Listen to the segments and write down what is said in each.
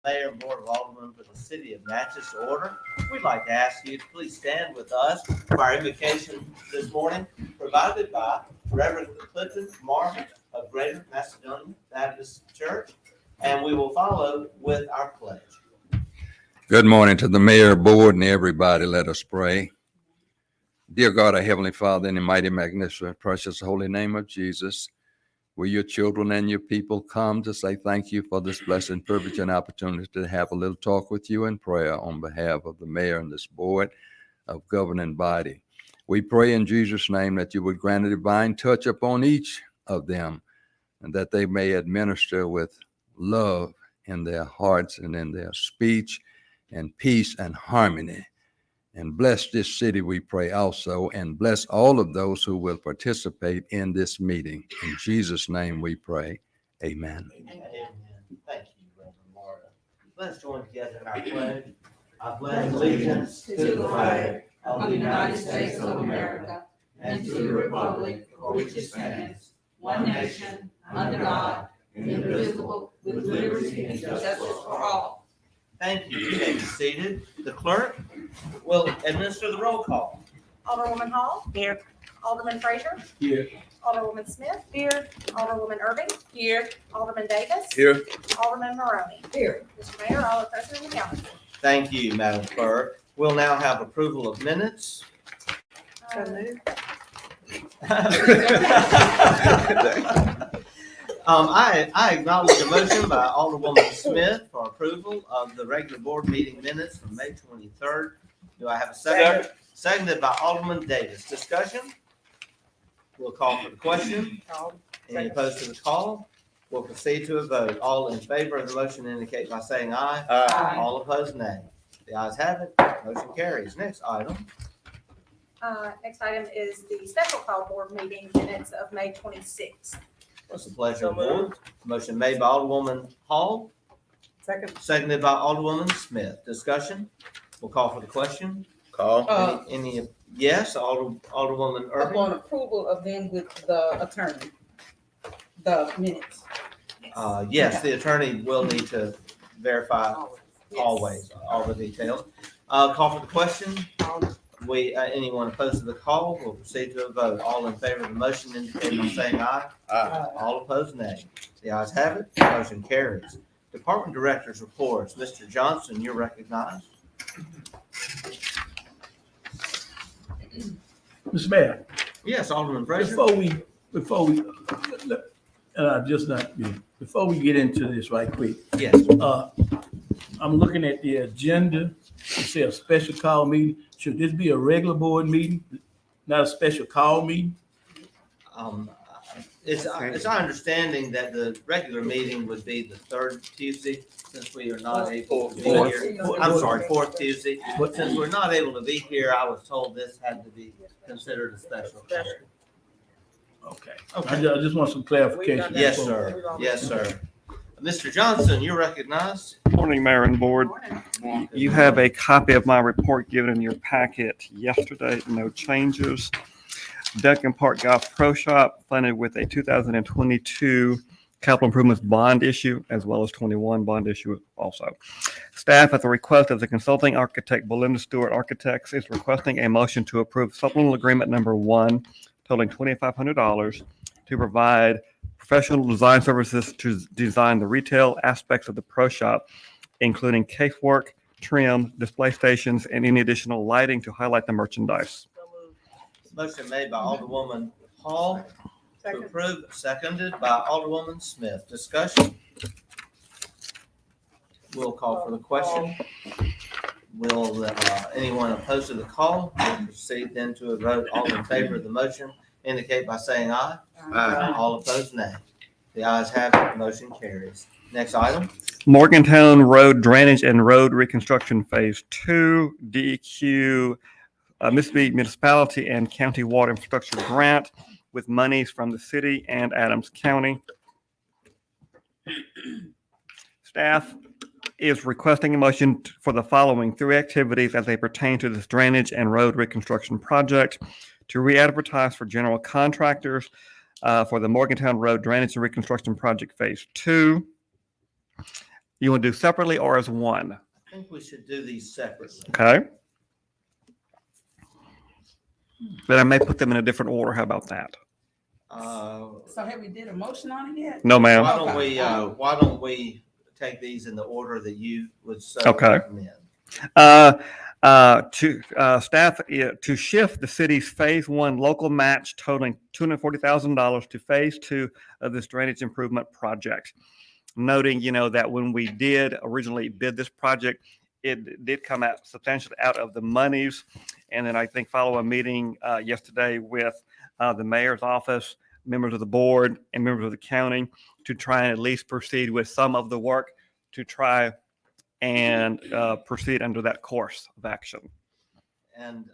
Mayor and Board of Aldermen for the City of Natchez to order. We'd like to ask you to please stand with us for our invocation this morning, provided by Reverend Clifton Marvin of Greater Macedonia Baptist Church, and we will follow with our pledge. Good morning to the mayor, board, and everybody. Let us pray. Dear God, our Heavenly Father, in the mighty, magnificent, precious, holy name of Jesus, we, your children and your people, come to say thank you for this blessing, privilege, and opportunity to have a little talk with you in prayer on behalf of the mayor and this board of governing body. We pray in Jesus' name that you would grant a divine touch upon each of them and that they may administer with love in their hearts and in their speech and peace and harmony. And bless this city, we pray also, and bless all of those who will participate in this meeting. In Jesus' name we pray. Amen. Amen. Thank you, Reverend Marta. Let's join together in our pledge. I pledge allegiance to the flag of the United States of America and to the republic for which it stands, one nation, under God, indivisible, with liberty and justice for all. Thank you. You may be seated. The clerk will administer the roll call. Alderwoman Hall. Here. Alderman Frazier. Here. Alderwoman Smith. Here. Alderwoman Irving. Here. Alderman Davis. Here. Alderman Maroney. Here. Mr. Mayor, all are present and counted. Thank you, Madam Clerk. We'll now have approval of minutes. I acknowledge a motion by Alderwoman Smith for approval of the regular board meeting minutes from May 23rd. Do I have a second? Seconded by Alderman Davis. Discussion? We'll call for the question. Any opposed to the call? We'll proceed to a vote. All in favor of the motion indicate by saying aye. Aye. All opposed, nay. The ayes have it. Motion carries. Next item. Next item is the special call board meeting minutes of May 26th. What's the pleasure of the board? Motion made by Alderwoman Hall, Second. seconded by Alderwoman Smith. Discussion? We'll call for the question. Call. Any yes, Alderwoman Irving? Upon approval of them with the attorney, the minutes. Yes, the attorney will need to verify always all the details. Call for the question. Anyone opposed to the call, we'll proceed to a vote. All in favor of the motion indicate by saying aye. All opposed, nay. The ayes have it. Motion carries. Department directors reports. Mr. Johnson, you're recognized. Mr. Mayor, Yes, Alderman Frazier. before we get into this right quick, Yes. I'm looking at the agenda. It says a special call meeting. Should this be a regular board meeting, not a special call meeting? It's our understanding that the regular meeting would be the third Tuesday, since we are not able to be here. I'm sorry, fourth Tuesday. But since we're not able to be here, I was told this had to be considered a special call. Okay. Okay. I just want some clarification. Yes, sir. Yes, sir. Mr. Johnson, you're recognized. Morning, Mayor and Board. You have a copy of my report given in your packet yesterday. No changes. Duncan Park Golf Pro Shop funded with a 2022 capital improvements bond issue, as well as 21 bond issue also. Staff, at the request of the consulting architect Belinda Stewart Architects, is requesting a motion to approve supplemental agreement number 1, totaling $2,500, to provide professional design services to design the retail aspects of the pro shop, including casework, trim, display stations, and any additional lighting to highlight the merchandise. Motion made by Alderwoman Hall to approve, seconded by Alderwoman Smith. Discussion? We'll call for the question. Will anyone opposed to the call? We'll proceed then to a vote. All in favor of the motion indicate by saying aye. Aye. All opposed, nay. The ayes have it. Motion carries. Next item. Morgantown Road Drainage and Road Reconstruction Phase 2, DEQ, Mississippi Municipality and County Water Infrastructure Grant with monies from the city and Adams County. Staff is requesting a motion for the following 3 activities as they pertain to this drainage and road reconstruction project: to re-advertise for general contractors for the Morgantown Road Drainage and Reconstruction Project Phase 2, You want to do separately or as one? I think we should do these separately. Okay. But I may put them in a different order. How about that? So have we did a motion on it yet? No, ma'am. Why don't we take these in the order that you would so Okay. recommend? Staff to shift the city's phase one local match totaling $240,000 to phase two of this drainage improvement project. Noting, that when we did originally bid this project, it did come out substantially out of the monies. And then I think follow a meeting yesterday with the mayor's office, members of the board, and members of the county to try and at least proceed with some of the work to try and proceed under that course of action. And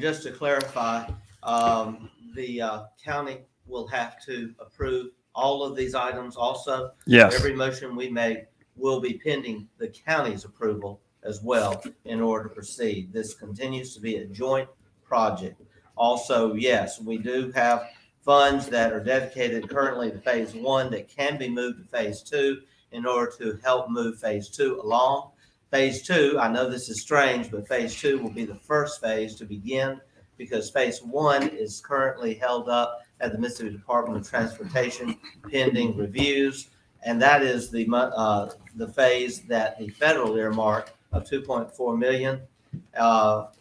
just to clarify, the county will have to approve all of these items also. Yes. Every motion we make will be pending the county's approval as well in order to proceed. This continues to be a joint project. Also, yes, we do have funds that are dedicated currently to phase one that can be moved to phase two in order to help move phase two along. Phase two, I know this is strange, but phase two will be the first phase to begin because phase one is currently held up at the Mississippi Department of Transportation pending reviews. And that is the phase that the federal earmark of $2.4 million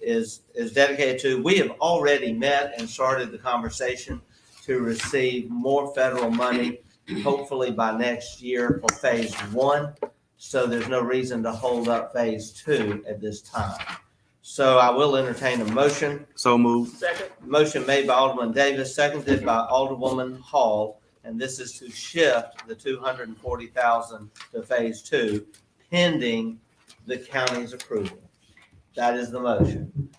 is dedicated to. We have already met and started the conversation to receive more federal money, hopefully by next year for phase one. So there's no reason to hold up phase two at this time. So I will entertain a motion. So moved. Second. Motion made by Alderman Davis, seconded by Alderwoman Hall, and this is to shift the $240,000 to phase two, pending the county's approval. That is the motion.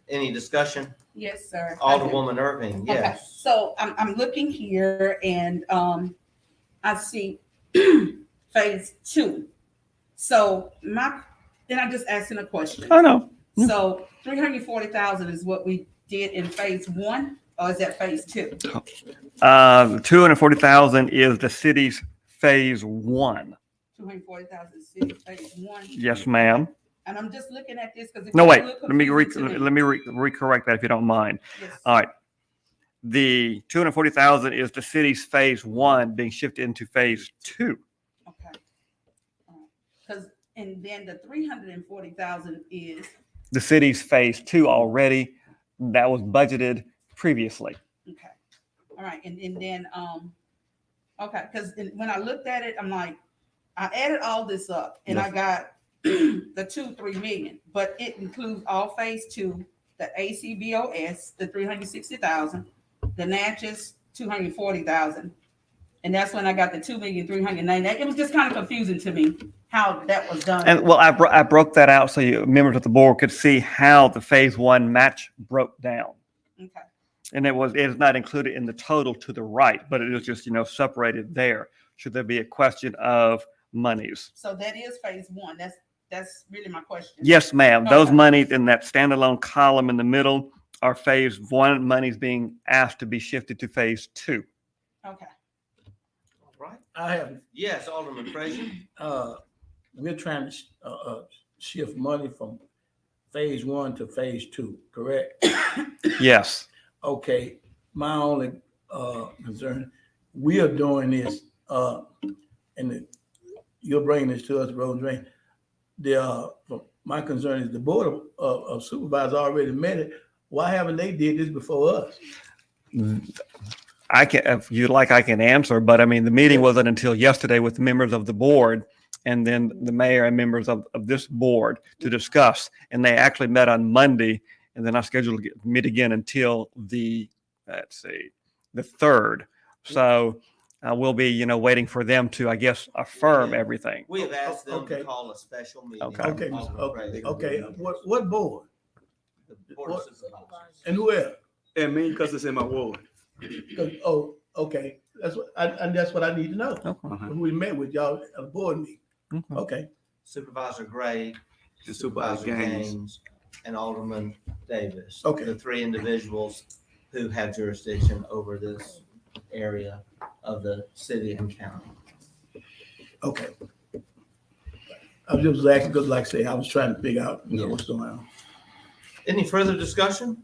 Any discussion? Yes, sir. Alderwoman Irving, Okay, yes. so I'm looking here and I see phase two. So then I'm just asking a question. I know. So 340,000 is what we did in phase one, or is that phase two? 240,000 is the city's phase one. 240,000 city phase one. Yes, ma'am. And I'm just looking at this because No, wait. Let me recorrect that if you don't mind. Yes. All right. The 240,000 is the city's phase one being shifted into phase two. Okay. Because and then the 340,000 is The city's phase two already that was budgeted previously. okay. All right, and then okay, because when I looked at it, I'm like, I added all this up and I got the 3 million, but it includes all phase two, the ACBOS, the 360,000, the Natchez 240,000, and that's when I got the 2,390,000. It was just kind of confusing to me how that was done. And well, I broke that out so you members of the board could see how the phase one match broke down. Okay. And it is not included in the total to the right, but it is just, separated there. Should there be a question of monies? So that is phase one. That's really my question. Yes, ma'am. Those Okay. monies in that standalone column in the middle are phase one monies being asked to be shifted to phase two. Okay. All right. I have, Yes, Alderman Frazier. we're trying to shift money from phase one to phase two, correct? Yes. Okay, my only concern, we are doing this, you're bringing this to us, road and drain. My concern is the board of supervisors already met it. Why haven't they did this before us? I can, if you like, I can answer, but I mean, the meeting wasn't until yesterday with the members of the board and then the mayor and members of this board to discuss. And they actually met on Monday, and they're not scheduled to meet again until the 3rd. So we'll be, waiting for them to, I guess, affirm everything. We have asked them Okay. to call a special meeting. Okay. Okay, what board? The Board of Supervisors. And who else? And me, because it's in my ward. Okay, that's what I need to know. Okay. Who we met with y'all at a board meeting. Mhm. Okay, Supervisor Gray, And Supervisor Gaines. and Alderman Davis. Okay. The three individuals who have jurisdiction over this area of the city and county. okay. I was just asking, because like I say, I was trying to figure out, what's going on. Any further discussion?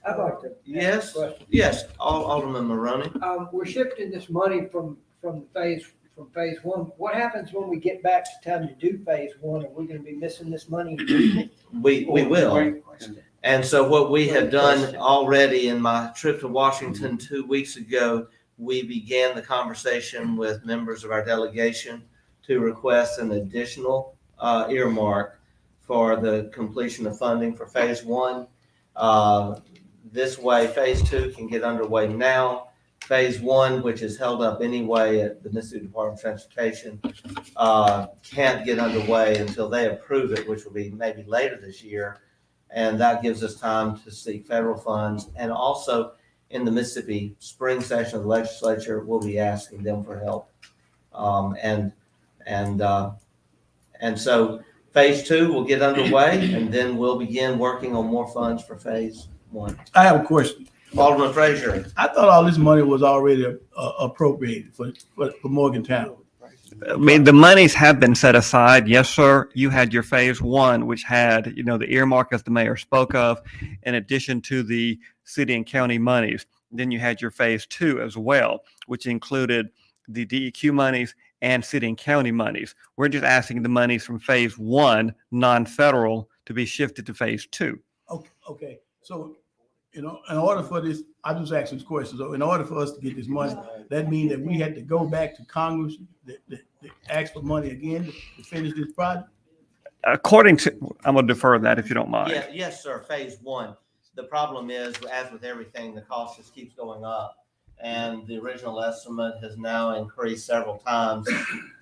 I'd like to. Yes, ask a question. yes, Alderman Maroney. We're shifting this money from phase one. What happens when we get back to time to do phase one? Are we gonna be missing this money? We will. And so what we have done already in my trip to Washington 2 weeks ago, we began the conversation with members of our delegation to request an additional earmark for the completion of funding for phase one. This way, phase two can get underway now. Phase one, which is held up anyway at the Mississippi Department of Transportation, can't get underway until they approve it, which will be maybe later this year. And that gives us time to seek federal funds. And also in the Mississippi spring session of the legislature, we'll be asking them for help. And so phase two will get underway, and then we'll begin working on more funds for phase one. I have a question. Alderman Frazier. I thought all this money was already appropriated for Morgantown. I mean, the monies have been set aside. Yes, sir. You had your phase one, which had, the earmark as the mayor spoke of, in addition to the city and county monies. Then you had your phase two as well, which included the DEQ monies and city and county monies. We're just asking the monies from phase one, non-federal, to be shifted to phase two. Okay. So, in order for this, I'm just asking this question. So in order for us to get this money, that means that we had to go back to Congress to ask for money again to finish this project? According to, I'm going to defer that if you don't mind. Yeah, yes, sir. Phase one. The problem is, as with everything, the cost just keeps going up. And the original estimate has now increased several times.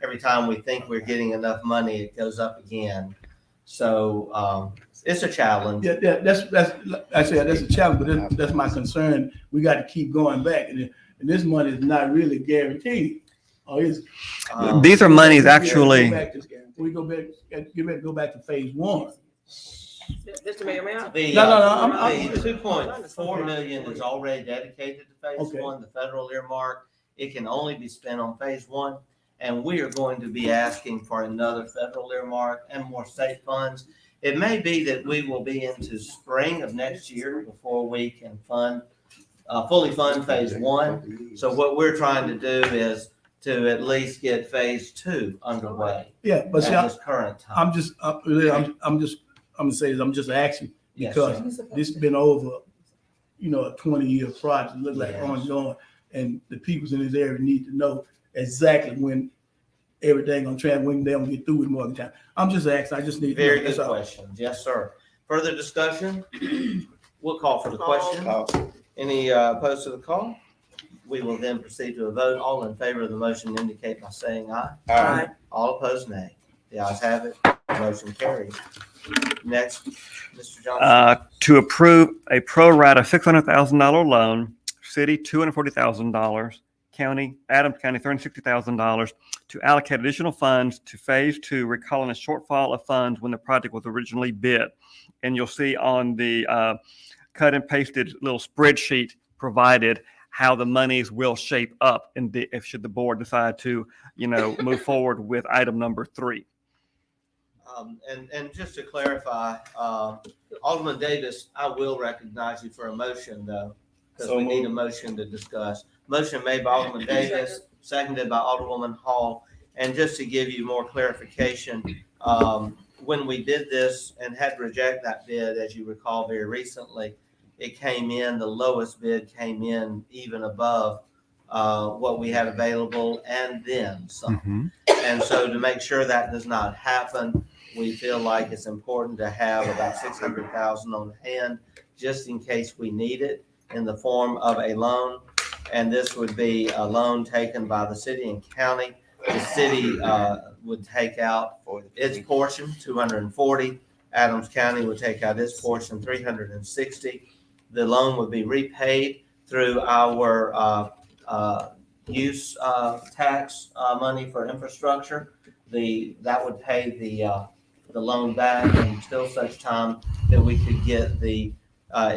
Every time we think we're getting enough money, it goes up again. So it's a challenge. Yeah, that's a challenge, but that's my concern. We got to keep going back, and this money is not really guaranteed. Or is it? These are monies actually. We go back to phase one. Mr. Mayor, may I? The No, 2.4 million is already dedicated to phase Okay. one, the federal earmark. It can only be spent on phase one. And we are going to be asking for another federal earmark and more state funds. It may be that we will be into spring of next year before we can fully fund phase one. So what we're trying to do is to at least get phase two underway Yeah, but at see, this current time. I'm just asking Yes, because this has been over, a 20-year project. It looks like ongoing, and the peoples in this area need to know exactly when everything when they're gonna get through with Morgantown. I'm just asking. I just need Very to know. good That's all. questions. Yes, sir. Further discussion? We'll call for the question. Any opposed to the call? We will then proceed to a vote. All in favor of the motion indicate by saying aye. Aye. All opposed, nay. The ayes have it. Motion carries. Next, Mr. Johnson. To approve a pro rata $600,000 loan, city $240,000, county, Adams County $360,000 to allocate additional funds to phase two, recalling a shortfall of funds when the project was originally bid. And you'll see on the cut and pasted little spreadsheet provided how the monies will shape up if should the board decide to, move forward with item number 3. And just to clarify, Alderman Davis, I will recognize you for a motion though, because we need a motion to discuss. Motion made by Alderman Davis, seconded by Alderwoman Hall. And just to give you more clarification, when we did this and had to reject that bid, as you recall very recently, the lowest bid came in even above what we had available and then some. And so to make sure that does not happen, we feel like it's important to have about $600,000 on hand just in case we need it in the form of a loan. And this would be a loan taken by the city and county. The city would take out its portion, $240. Adams County would take out its portion, $360. The loan would be repaid through our use tax money for infrastructure. That would pay the loan back until such time that we could get the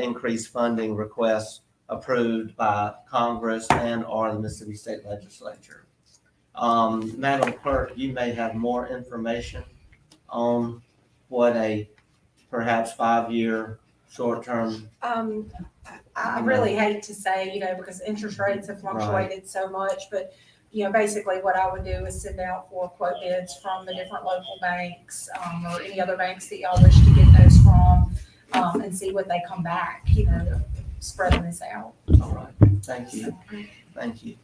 increased funding requests approved by Congress and/or the Mississippi State Legislature. Madam Clerk, you may have more information on what a perhaps 5-year short-term? I really hate to say, because interest rates have fluctuated so much, but, basically what I would do is send out for quote bids from the different local banks, or any other banks that y'all wish to get those from, and see what they come back, spreading this out. All right, thank you, thank you.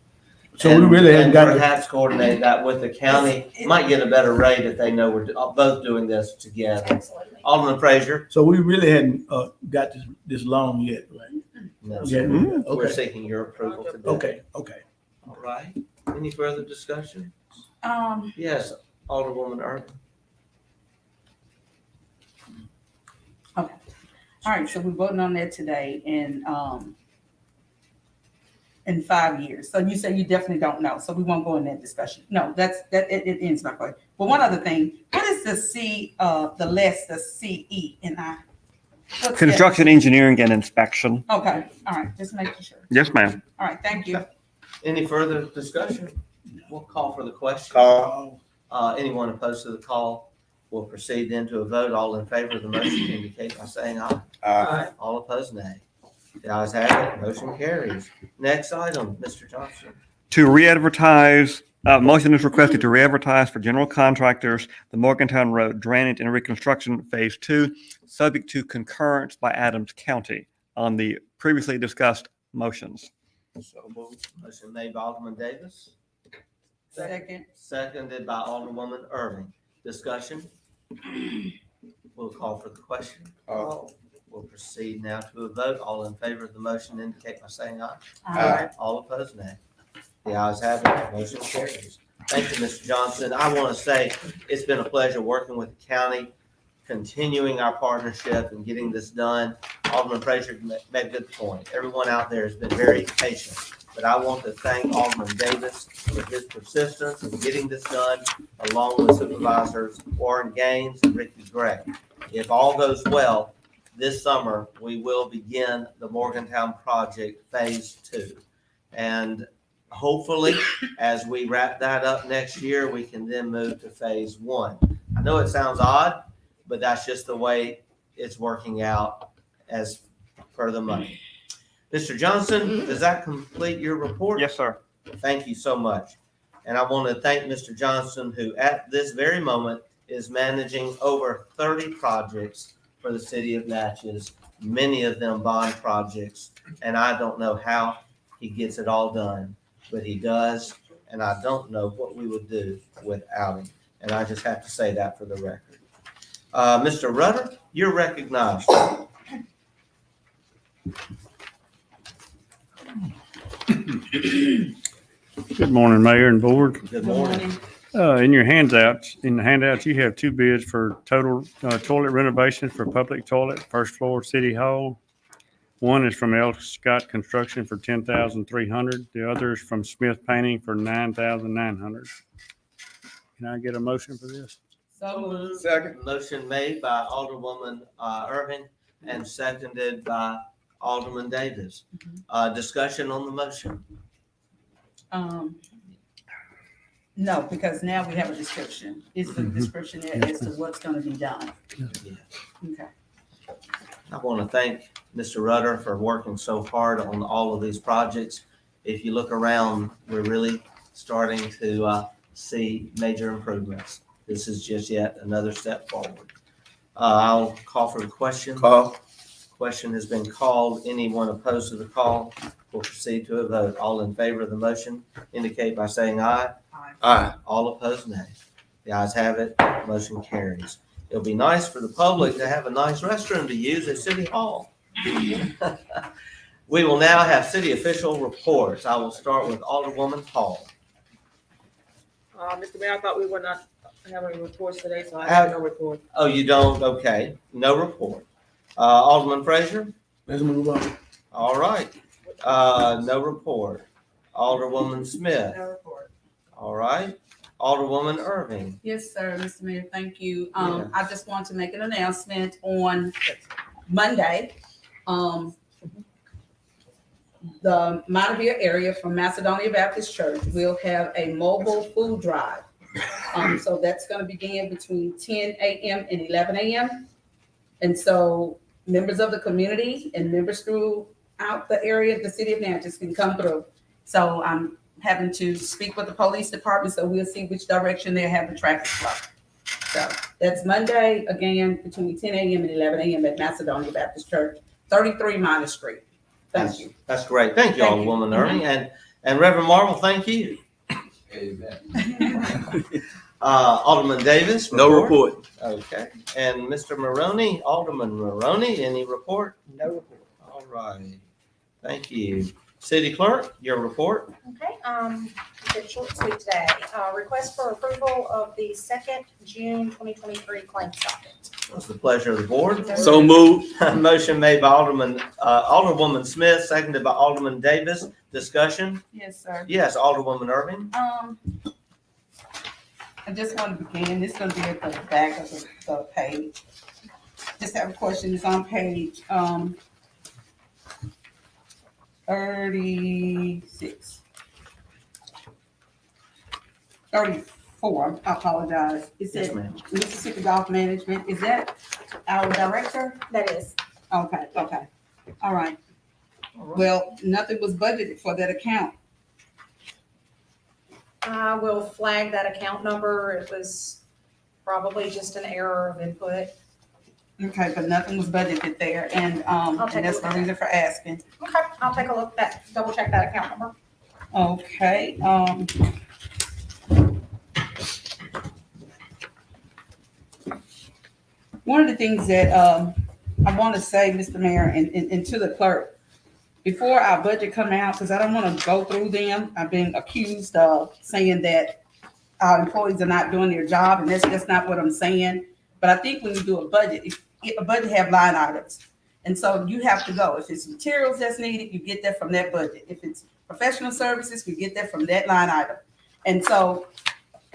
So we really haven't And got, perhaps coordinate that with the county, might get a better rate if they know we're both doing this together. Absolutely. Alderman Frazier? so we really hadn't, got this loan yet, right? No, Yeah, sir. We're okay, seeking your approval today. okay. All right, any further discussion? Um, Yes, Alderwoman Irvin. all right, so we're voting on that today in 5 years. So you say you definitely don't know, so we won't go in that discussion. No, it ends my question. But one other thing, what is the CE in I? What's that? Construction, engineering, and inspection. Okay, all right, just making sure. Yes, ma'am. All right, thank you. Any further discussion? We'll call for the question. Call. Anyone opposed to the call? We'll proceed then to a vote. All in favor of the motion indicate by saying aye. Aye. All opposed, nay. The ayes have it, motion carries. Next item, Mr. Johnson. To re-advertise, motion is requested to re-advertise for general contractors, the Morgantown Road Drainage and Reconstruction Phase 2, subject to concurrence by Adams County on the previously discussed motions. So moved. Motion made by Alderman Davis, Second. seconded by Alderwoman Irving. Discussion? We'll call for the question. We'll proceed now to a vote. All in favor of the motion indicate by saying aye. Aye. All opposed, nay. The ayes have it, motion carries. Thank you, Mr. Johnson. I want to say it's been a pleasure working with the county, continuing our partnership and getting this done. Alderman Frazier made a good point. Everyone out there has been very patient, but I want to thank Alderman Davis for his persistence in getting this done, along with Supervisors Warren Gaines and Ricky Gray. If all goes well, this summer, we will begin the Morgantown project Phase 2. And hopefully, as we wrap that up next year, we can then move to Phase 1. I know it sounds odd, but that's just the way it's working out as per the money. Mr. Johnson, does that complete your report? Yes, sir. Thank you so much. And I want to thank Mr. Johnson, who at this very moment is managing over 30 projects for the city of Natchez, many of them bond projects. And I don't know how he gets it all done, but he does. And I don't know what we would do without him. And I just have to say that for the record. Mr. Rudder, you're recognized. Good morning, Mayor and Board. Good morning. In the handouts, you have 2 bids for total toilet renovations for public toilet, first floor City Hall. One is from L. Scott Construction for $10,300. The other is from Smith Painting for $9,900. Can I get a motion for this? So moved. Second. Motion made by Alderwoman Irving and seconded by Alderman Davis. Discussion on the motion. No, because now we have a description. Is the description there as to what's gonna be done? Okay. I want to thank Mr. Rudder for working so hard on all of these projects. If you look around, we're really starting to see major improvements. This is just yet another step forward. I'll call for the question. Call. Question has been called. Anyone opposed to the call? We'll proceed to a vote. All in favor of the motion indicate by saying aye. Aye. All opposed, nay. The ayes have it. Motion carries. It'll be nice for the public to have a nice restroom to use at City Hall. We will now have city official reports. I will start with Alderwoman Hall. Mr. Mayor, I thought we were not having reports today, so I have no report. Oh, you don't? Okay. No report. Alderman Frazier? Let's move on. All right. No report. Alderwoman Smith? No report. All right. Alderwoman Irving? Yes, sir, Mr. Mayor, thank you. Yes. I just want to make an announcement on Monday. The Monteville area from Macedonia Baptist Church will have a mobile food drive So that's gonna begin between 10 a.m. and 11 a.m. And so members of the community and members throughout the area, the city of Natchez can come through. So I'm having to speak with the police department, so we'll see which direction they have the traffic flow. So that's Monday, again, between 10 a.m. and 11 a.m. at Macedonia Baptist Church, 33 Minor Street. Thank you. That's great. Thank you, Thank you. Alderwoman Ernie. And Reverend Marvel, thank you. Alderman Davis? No report. Okay. And Mr. Maroney, Alderman Maroney, any report? No report. All right. Thank you. City Clerk, your report? Okay, a bit short and sweet today. Request for approval of the 2nd June 2023 claim docket. What's the pleasure of the board? So moved. Motion made by Alderwoman Smith, seconded by Alderman Davis. Discussion? Yes, sir. Yes, Alderwoman Irving. I just want to begin, this is gonna be at the back of the page. Just have a question, it's on page, 36. 34, I apologize. It Yes, said ma'am. Mississippi Golf Management, is that our director? That is, Okay, all right. Well, nothing was budgeted for that account. I will flag that account number. It was probably just an error of input. Okay, but nothing was budgeted there, and take a that's look my at reason for asking. Okay, I'll take a look at double check that account number. Okay, one of the things that I want to say, Mr. Mayor, and to the clerk, before our budget come out, because I don't want to go through them, I've been accused of saying that our employees are not doing their job, and that's just not what I'm saying. But I think when you do a budget, a budget have line items. And so you have to go. If it's materials that's needed, you get that from that budget. If it's professional services, you get that from that line item. And so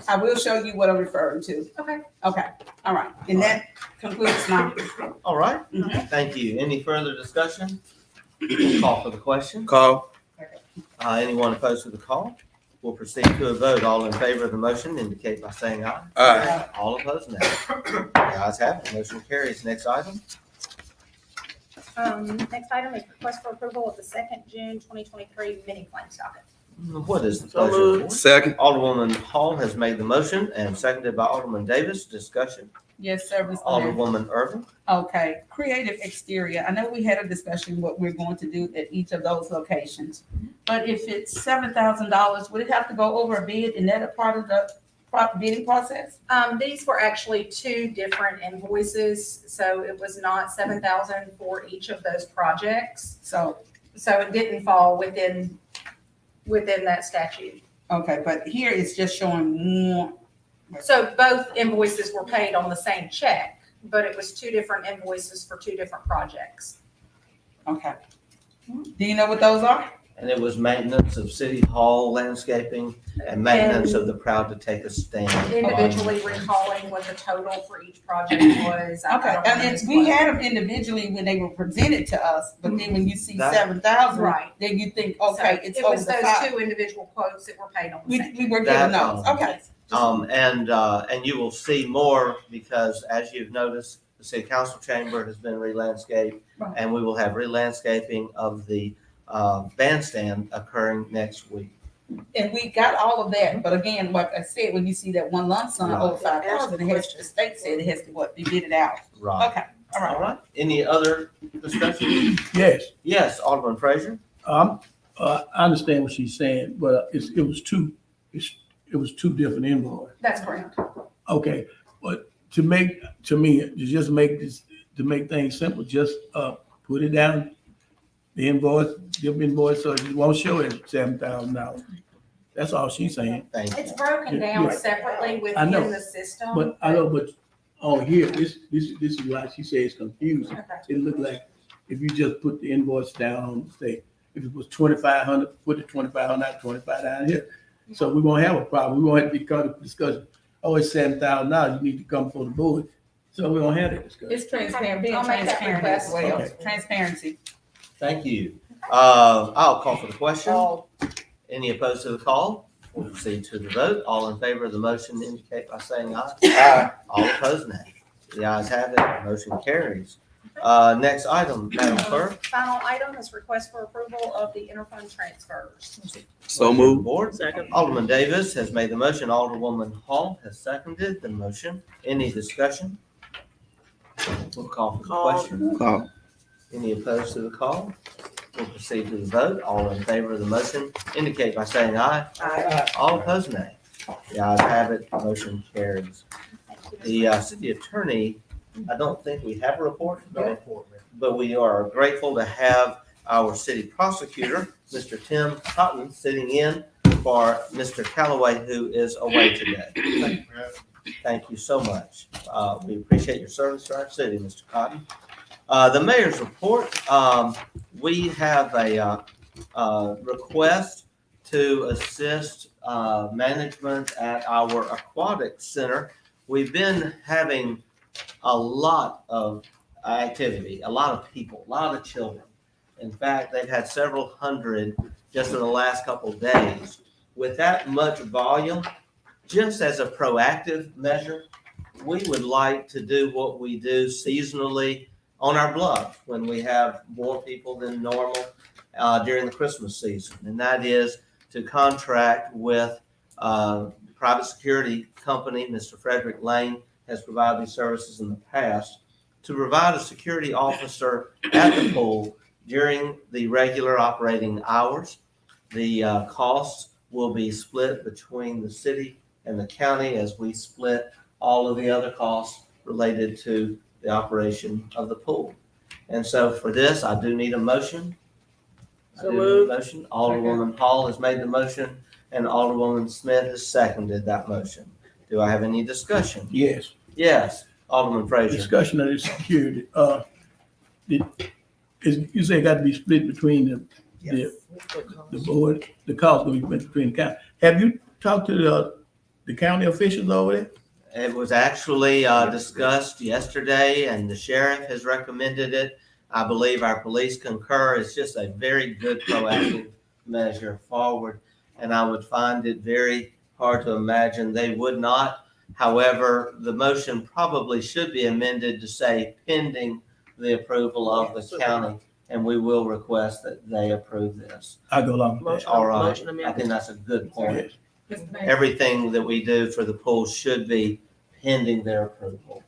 I will show you what I'm referring to. Okay. Okay, all right. And that concludes my, All right. Mhm. Thank you. Any further discussion? Call for the question. Call. Anyone opposed to the call? We'll proceed to a vote. All in favor of the motion indicate by saying aye. Aye. All opposed, no. The ayes have it. Motion carries. Next item. Next item is request for approval of the 2nd June 2023 mini claim docket. What is the So pleasure of the moved. board? Second. Alderwoman Hall has made the motion and seconded by Alderman Davis. Discussion. yes, sir, Mr. Mayor. Alderwoman Irving. Okay, creative exterior. I know we had a discussion what we're going to do at each of those locations. But if it's $7,000, would it have to go over a bid? And that a part of the bidding process? These were actually two different invoices, so it was not 7,000 for each of those projects. So, So it didn't fall within that statute. okay, but here it's just showing more. So both invoices were paid on the same check, but it was two different invoices for two different projects. Okay. Do you know what those are? And it was maintenance of City Hall landscaping and maintenance of the Proud to Take a Stand. Individually recalling what the total for each project was. I Okay, don't and know it's, this we one. had them individually when they were presented to us, but then when you see That- 7,000, Right. then you think, So okay, it's it over was the those five. two individual quotes that were paid on the same. We were given those, That, okay. And you will see more because as you've noticed, the City Council Chamber has been re-landscaped. Right. And we will have re-landscaping of the bandstand occurring next week. And we got all of that, but again, like I said, when you see that one lump sum Right. over 5,000, it has, the state said it has to be bidded out. Right. Okay, all right. All right. Any other discussion? Yes, Yes, Alderman Frazier. I understand what she's saying, but it was two different invoices. That's correct. Okay, but to make things simple, just put it down, the invoice, give invoice, so it won't show it $7,000. That's all she's saying. Thank you. It's broken down Yeah. separately I know, within the system. But I know, but on here, this is why she says it's confusing. Okay. It looked like if you just put the invoice down, say, if it was 2,500, put the 2,500, not 25 down here. So we won't have a problem. We won't have to become a discussion. Oh, it's $7,000. You need to come for the board. So we won't have that discussion. It's transparent, being I'll make that transparent as request. well, Okay. transparency. Thank you. I'll call for the question. Oh, Any opposed to the call? We'll proceed to the vote. All in favor of the motion indicate by saying aye. Aye. All opposed, nay. The ayes have it, motion carries. Next item, Madam Clerk. Final item is request for approval of the interfund transfers. So moved. Board. Second. Alderman Davis has made the motion. Alderwoman Hall has seconded the motion. Any discussion? We'll call for the Call. question. Call. Any opposed to the call? We'll proceed to the vote. All in favor of the motion indicate by saying aye. Aye. All opposed, nay. The ayes have it, motion carries. The city attorney, I don't think we have a report. No report, But we are grateful to have our city prosecutor, Mr. Tim Cotton, sitting in for Mr. Callaway, who is away today. Thank you so much. We appreciate your service to our city, Mr. Cotton. The mayor's report, we have a request to assist management at our aquatic center. We've been having a lot of activity, a lot of people, a lot of children. In fact, they've had several hundred just in the last couple of days. With that much volume, just as a proactive measure, we would like to do what we do seasonally on our bluff when we have more people than normal during the Christmas season. And that is to contract with private security company. Mr. Frederick Lane has provided these services in the past to provide a security officer at the pool during the regular operating hours. The costs will be split between the city and the county as we split all of the other costs related to the operation of the pool. And so for this, I do need a motion. So moved. Motion. Alderwoman Hall has made the motion and Alderwoman Smith has seconded that motion. Do I have any discussion? Yes, Yes, Alderman Frazier. discussion of the security, you say it got to be split between the board, the cost will be split between the county. Have you talked to the county officials over there? It was actually discussed yesterday and the sheriff has recommended it. I believe our police concur. It's just a very good proactive measure forward. And I would find it very hard to imagine they would not. However, the motion probably should be amended to say pending the approval of the county. And we will request that they approve this. I go along with that. Motion. All right. Motion I amended. think that's a good point. Yes. Mr. Mayor. Everything that we do for the pool should be pending their approval.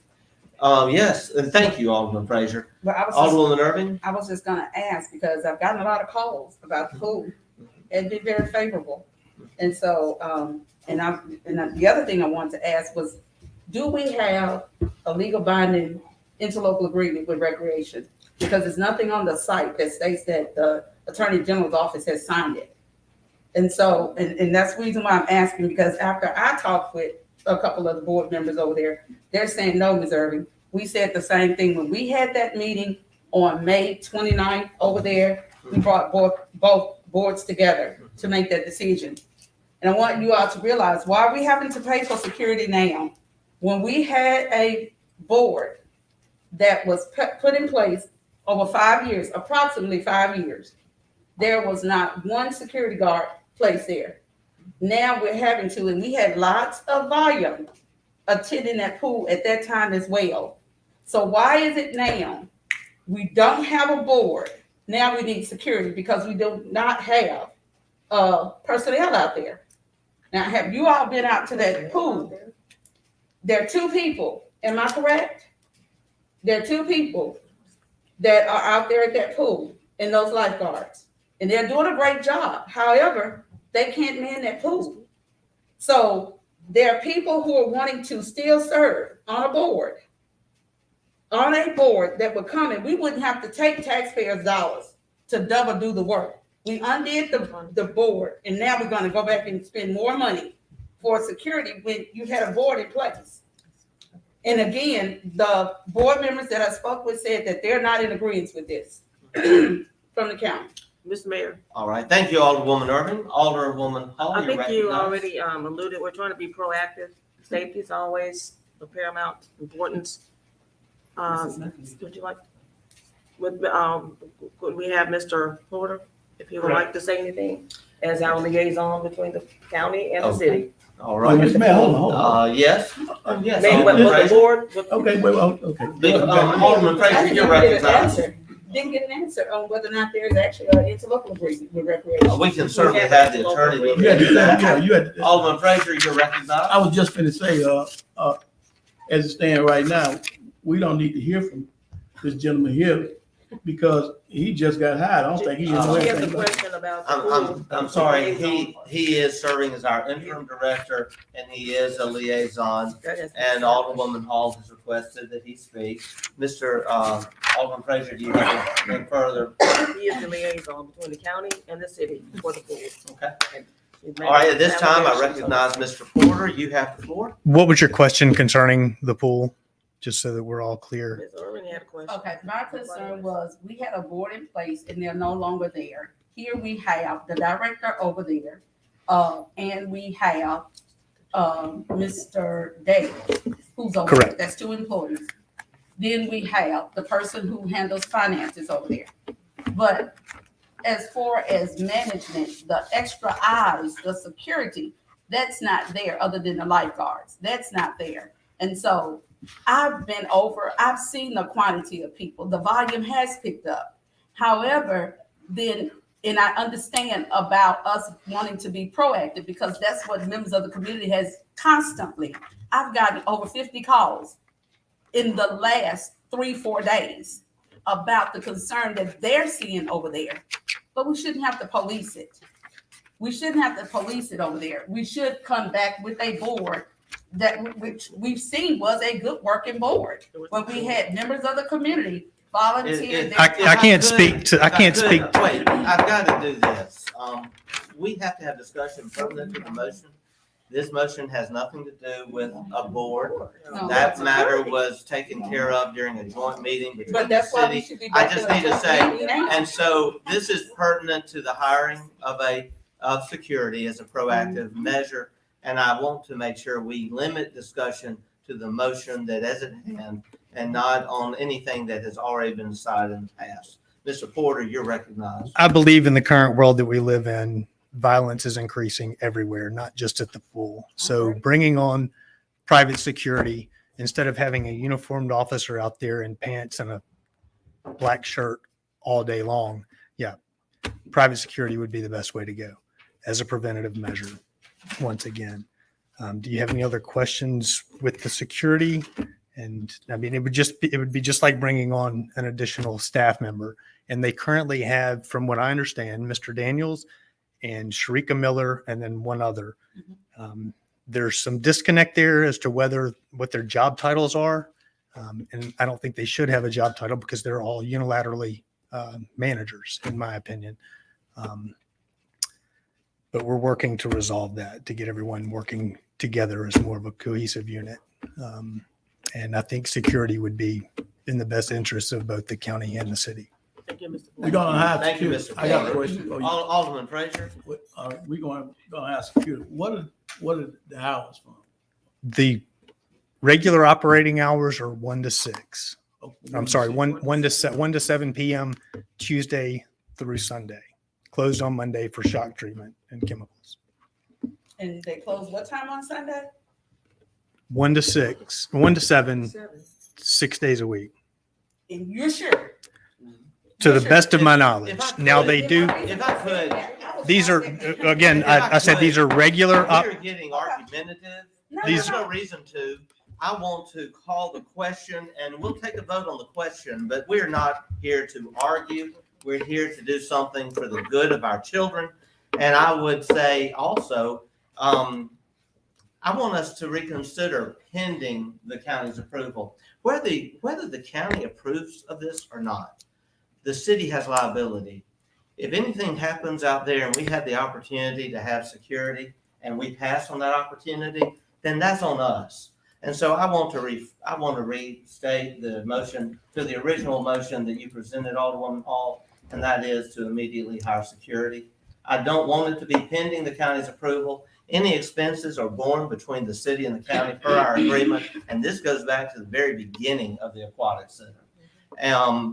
Yes, and thank you, Alderman Frazier. But Alderwoman Irving? I was just gonna ask, because I've gotten a lot of calls about the pool, and been very favorable. And so, the other thing I wanted to ask was, do we have a legal binding interlocal agreement with recreation? Because there's nothing on the site that states that the Attorney General's office has signed it. And so, and that's the reason why I'm asking, because after I talked with a couple of the board members over there, they're saying, no, Ms. Irving, we said the same thing when we had that meeting on May 29th over there. We brought both boards together to make that decision. And I want you all to realize, why are we having to pay for security now? When we had a board that was put in place over 5 years, approximately 5 years, there was not one security guard placed there. Now we're having to, and we had lots of volume attending that pool at that time as well. So why is it now we don't have a board? Now we need security because we do not have personnel out there. Now, have you all been out to that pool? There are two people, am I correct? There are two people that are out there at that pool and those lifeguards, and they're doing a great job. However, they can't man that pool. So there are people who are wanting to still serve on a board that would come and we wouldn't have to take taxpayers' dollars to double do the work. We undid the board, and now we're gonna go back and spend more money for security when you had a board in place. And again, the board members that I spoke with said that they're not in agreement with this from the county. Mr. Mayor, All right, thank you, Alderwoman Irving. Alderwoman Hall, I you're think you recognized. already alluded, we're trying to be proactive. Safety is always of paramount importance. Would you like, could we have Mr. Porter, if he would like to say anything? as our liaison between the county and the Okay. city. All Well, right. Mr. Mayor, hold on. Yes, yes. Maybe Alderman what the Frazier. board, Okay, okay. Alderman Frazier, you're recognized. Didn't get an answer on whether or not there's actually an interlocal agreement with recreation. We can certainly have the attorney look You had to into say, that. yeah, you had to. Alderman Frazier, you're recognized. I was just gonna say, as it stands right now, we don't need to hear from this gentleman here because he just got hired. I don't think he knows she has a anything about it. question about the I'm pool. sorry, he is serving as our interim director and he is a liaison. That has- And Alderwoman Hall has requested that he speak. Mr. Alderman Frazier, do you have anything further? He is the liaison between the county and the city for the pool. Okay. And she's made All right, at this time, I allegations. recognize Mr. Porter. You have the floor. What was your question concerning the pool? Just so that we're all clear. Ms. Irvin had a question. Okay, my concern was, we had a board in place and they're no longer there. Here we have the director over there, and we have, Mr. Davis, who's over there. Correct. That's 2 employees. Then we have the person who handles finances over there. But as far as management, the extra eyes, the security, that's not there other than the lifeguards. That's not there. And so I've seen the quantity of people. The volume has picked up. However, and I understand about us wanting to be proactive because that's what members of the community has constantly. I've gotten over 50 calls in the last 3-4 days about the concern that they're seeing over there. But we shouldn't have to police it. We shouldn't have to police it over there. We should come back with a board which we've seen was a good working board, when we had members of the community volunteer. I can't speak to, I can't speak. Wait, I've got to do this. We have to have discussion pertinent to the motion. This motion has nothing to do with a board. No, That that's matter okay. was taken care of during a joint meeting between But the that's why we city. should be I back just to need to the say, meeting now. and so this is pertinent to the hiring of security as a proactive measure. And I want to make sure we limit discussion to the motion that is at hand and not on anything that has already been decided in the past. Mr. Porter, you're recognized. I believe in the current world that we live in, violence is increasing everywhere, not just at the pool. So bringing on private security instead of having a uniformed officer out there in pants and a black shirt all day long. Yeah, private security would be the best way to go as a preventative measure. Once again, do you have any other questions with the security? And I mean, it would be just like bringing on an additional staff member. And they currently have, from what I understand, Mr. Daniels and Sharika Miller, and then one other. There's some disconnect there as to what their job titles are. And I don't think they should have a job title because they're all unilaterally managers, in my opinion. But we're working to resolve that, to get everyone working together as more of a cohesive unit. And I think security would be in the best interest of both the county and the city. Thank you, Mr. We're gonna have Thank you, security. Mr. I got a Porter. question. for you. Alderman Frazier. We're gonna ask security. What are the hours from? The regular operating hours are 1 to 6. Oh, I'm sorry, 1 to 7 p.m. Tuesday through Sunday. Closed on Monday for shock treatment and chemicals. And they close what time on Sunday? 1 to 7, 6 days a week, And you're sure? to the best of my If knowledge. I Now could- they do. If I could. These are again. I said these are regular. We're getting argumentative. No, There's no, no reason to. I want to call the question and we'll take a vote on the question, but we're not here to argue. We're here to do something for the good of our children. And I would say also, I want us to reconsider pending the county's approval. Whether the county approves of this or not, the city has liability. If anything happens out there and we have the opportunity to have security and we pass on that opportunity, then that's on us. And so I want to restate the motion to the original motion that you presented, Alderwoman Hall, and that is to immediately hire security. I don't want it to be pending the county's approval. Any expenses are borne between the city and the county per our agreement, and this goes back to the very beginning of the aquatic center.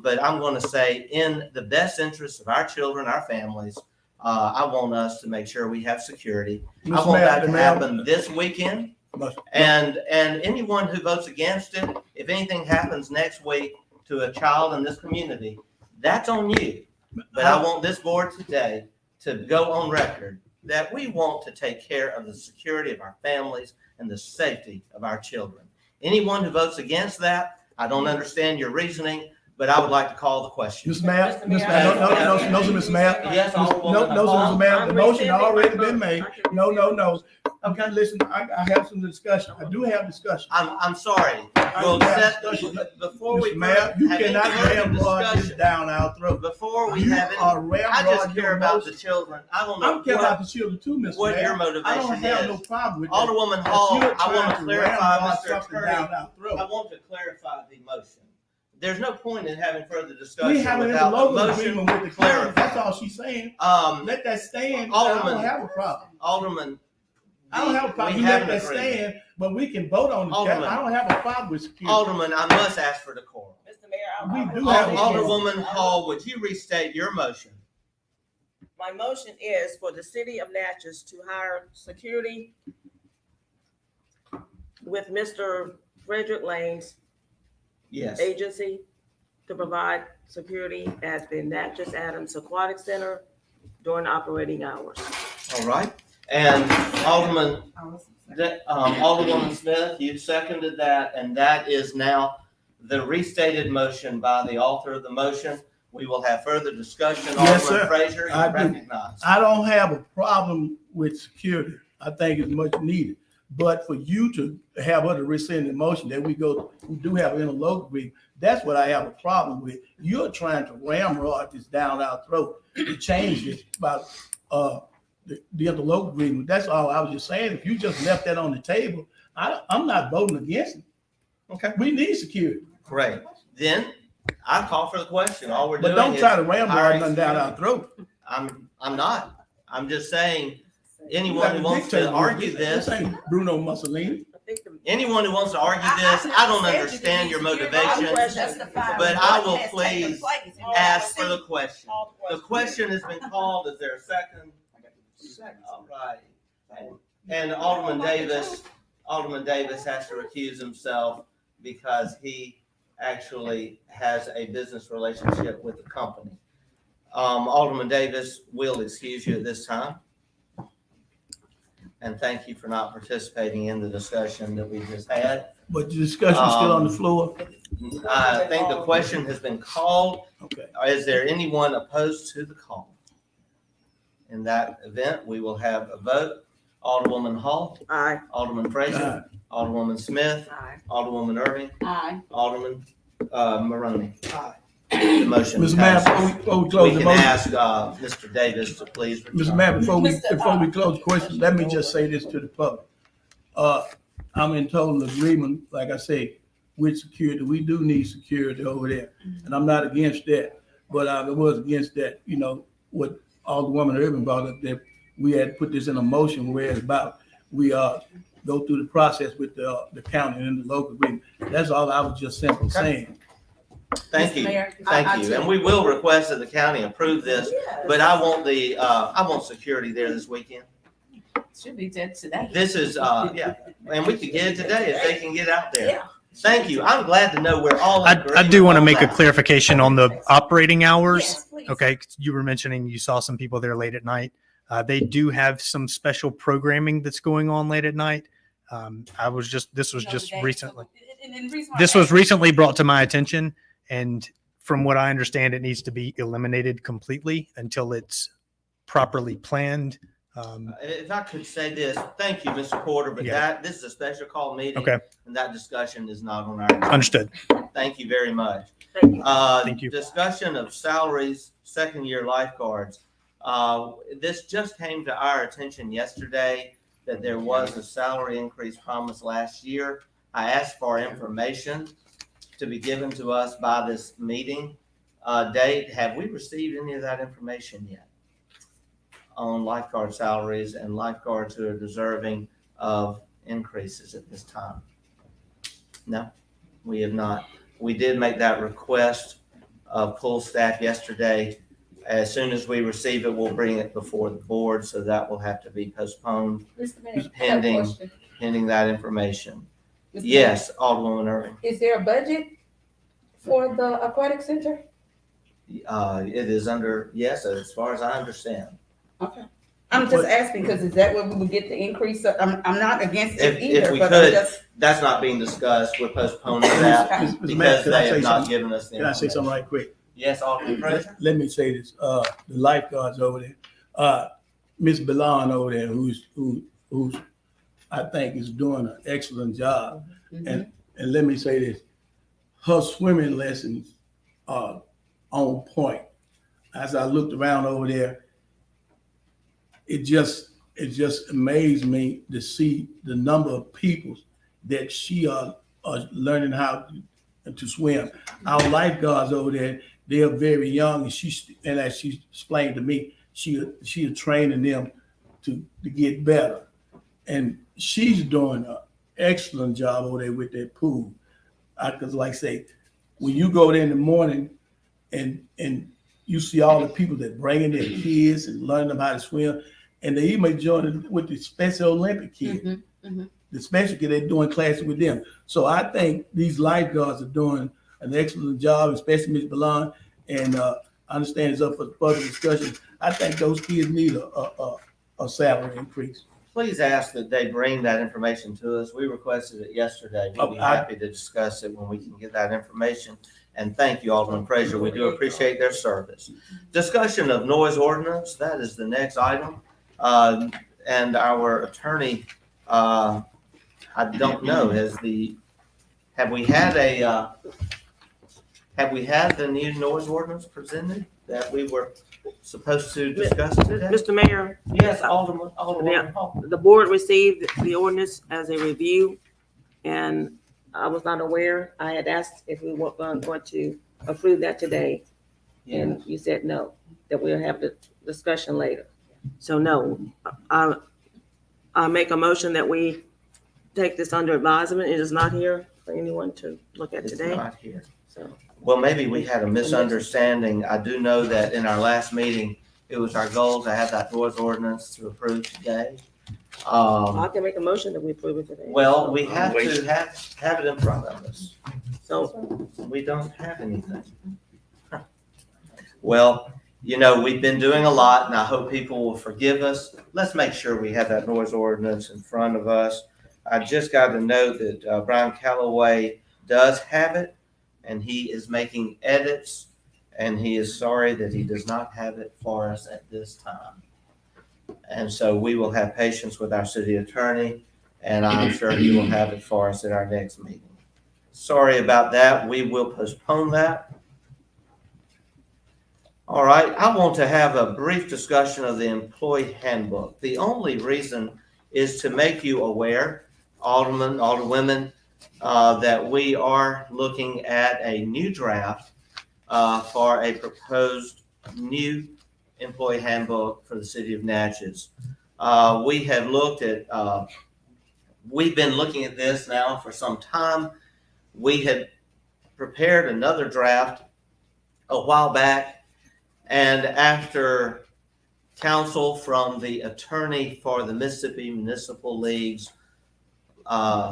But I'm going to say, in the best interest of our children, our families, I want us to make sure we have security. I Mr. want Mayor, that to the mayor- happen this weekend. Must- And anyone who votes against it, if anything happens next week to a child in this community, that's on you. But I want this board today to go on record that we want to take care of the security of our families and the safety of our children. Anyone who votes against that, I don't understand your reasoning, but I would like to call the question. Mr. Mayor, Mr. Mr. Mayor, Mayor, no, Mr. Mayor. Yes, No, Alderwoman no, Hall. Mr. Mayor, the I'm motion rescinding my already been vote. made. I can No, rescind no. Okay, listen, I have some discussion. I do have discussion. I'm sorry. We'll set, before we Mr. Mayor, you have any cannot further ramrod this discussion, down our throat. before we You have any, are I just ramrod care your about the motion. children. I don't I know don't care about what, the children too, Mr. what your Mayor. I don't motivation have no is. problem with that. Alderwoman But Hall, you're I want trying to clarify, ramrod Mr. something Attorney, down our I throat. want to clarify the motion. There's no point in having further We discussion have an without the interlocal motion agreement with the county. That's clarified. all she's saying. Let that stand. I Alderman- don't have a problem. Alderman. I don't have a we problem. You have let an that agreement. stand, but we can vote on it. Alderman. I don't have a problem with security. Alderman, I must ask for decorum. Mr. Mayor, We do have a- Alderwoman Hall, would you restate your motion? my motion is for the city of Natchez to hire security with Mr. Frederick Lane's Yes. agency to provide security at the Natchez Adams Aquatic Center during operating hours. All right. And Alderwoman Smith, you seconded that, and that is now the restated motion by the author of the motion. We will have further discussion. Yes, Alderman sir. Frazier, I you do. recognize. I don't have a problem with security. I think it's much needed. But for you to have her to rescind the motion that we do have an interlocal agreement, that's what I have a problem with. You're trying to ramrod this down our throat to change this about the interlocal agreement. That's all I was just saying. If you just left that on the table, I'm not voting against it. Okay. We need security. Great. Then I call for the question. All we're But doing don't is try to ramrod hiring nothing down our throat. I'm not. I'm just saying, You anyone got who to wants dictate to argue this, ain't Bruno Mussolini. I think the anyone who wants to argue this, I don't understand your motivation, but I will please ask for the question. The question has been called. Is there a second? All right. And Alderman Davis has to recuse himself because he actually has a business relationship with the company. Alderman Davis will excuse you at this time. And thank you for not participating in the discussion that we just had. But the discussion's still on the floor. I think the question has been called. Okay. Is there anyone opposed to the call? In that event, we will have a vote. Alderwoman Hall, Aye. Alderman Frazier, Alderwoman Smith, Aye. Alderwoman Irving, Aye. Alderman Maroney. The motion Mr. Mayor, passes. before we We close the can motion, ask Mr. Davis to please Mr. return. Mayor, before we close the question, let me just say this to the public. I'm in total agreement, like I say, with security. We do need security over there, and I'm not against that. But I was against that, what Alderwoman Irving brought up, that we had put this in a motion where it's about, we go through the process with the county and the local agreement. That's all I was just simply saying. Thank Mr. you, Mayor, thank you. And we will request that the county approve this, but I want security there this weekend. Should be dead today. This is, and we could get it today if they can get out there. Thank you. I'm glad to know we're all in I agreement do want to on make a that. clarification on the operating hours. Yes, please. Okay, you were mentioning you saw some people there late at night. They do have some special programming that's going on late at night. This was just recently. This was recently brought to my attention, and from what I understand, it needs to be eliminated completely until it's properly planned. If I could say this, thank you, Mr. Porter, but Yeah. this is a special call meeting. Okay. And that discussion is not on our agenda. Understood. Thank you very much. Thank you. Thank you. Discussion of salaries, second-year lifeguards. This just came to our attention yesterday that there was a salary increase promised last year. I asked for information to be given to us by this meeting date. Have we received any of that information yet on lifeguard salaries and lifeguards who are deserving of increases at this time? No, we have not. We did make that request of pool staff yesterday, As soon as we receive it, we'll bring it before the board, so that will have to be postponed Mr. Mayor, I have a pending, question. pending that information. Mr. Yes, Alderwoman Irving. Mayor, is there a budget for the aquatic center? It is under, yes, as far as I understand. Okay. I'm just asking, because is that where we would get the increase? I'm not against If it either, we but I'm could, just. that's not being discussed. We're postponing that Mr. Mayor, because can I they say have not something? given us the Can I say information. something right quick? Yes, Alderman Fraser? Let me say this, the lifeguards over there, Miss Belon over there, who's, I think is doing an excellent job. And let me say this, her swimming lessons are on point. As I looked around over there, it just amazed me to see the number of people that she are learning how to swim. Our lifeguards over there, they are very young, and as she explained to me, she is training them to get better. And she's doing an excellent job over there with that pool. Because like I say, when you go there in the morning and you see all the people that bringing their kids and learning them how to swim, and they even join with the Special Olympic kids. The special kid, they're doing classes with them. So I think these lifeguards are doing an excellent job, especially Ms. Belon, and I understand it's up for further discussion. I think those kids need a salary increase. Please ask that they bring that information to us. We requested it yesterday. We'll be I- happy to discuss it when we can get that information. And thank you, Alderman Fraser. We do appreciate their service. Discussion of noise ordinance, that is the next item. And our attorney, I don't know, have we had the new noise ordinance presented that we were supposed to discuss today? Mr. Mayor, Yes, Alderman Hall. the board received the ordinance as a review, and I was not aware. I had asked if we were going to approve that today, and you said no, that we'll have the discussion later. So no, I make a motion that we take this under advisement. It is not here for anyone to look at It's today. not here. So Well, maybe we had a misunderstanding. I do know that in our last meeting, it was our goal to have that noise ordinance to approve today. I can make a motion that we approve it today. Well, we have to have it in front of us. So We don't have anything. Well, you know, we've been doing a lot, and I hope people will forgive us. Let's make sure we have that noise ordinance in front of us. I just got to note that Brian Calloway does have it, and he is making edits, and he is sorry that he does not have it for us at this time. And so we will have patience with our city attorney, and I'm sure he will have it for us at our next meeting. Sorry about that. We will postpone that. All right, I want to have a brief discussion of the employee handbook. The only reason is to make you aware, aldermen, alderwomen, that we are looking at a new draft for a proposed new employee handbook for the city of Natchez. We have looked at, we've been looking at this now for some time. We had prepared another draft a while back, and after counsel from the attorney for the Mississippi Municipal League's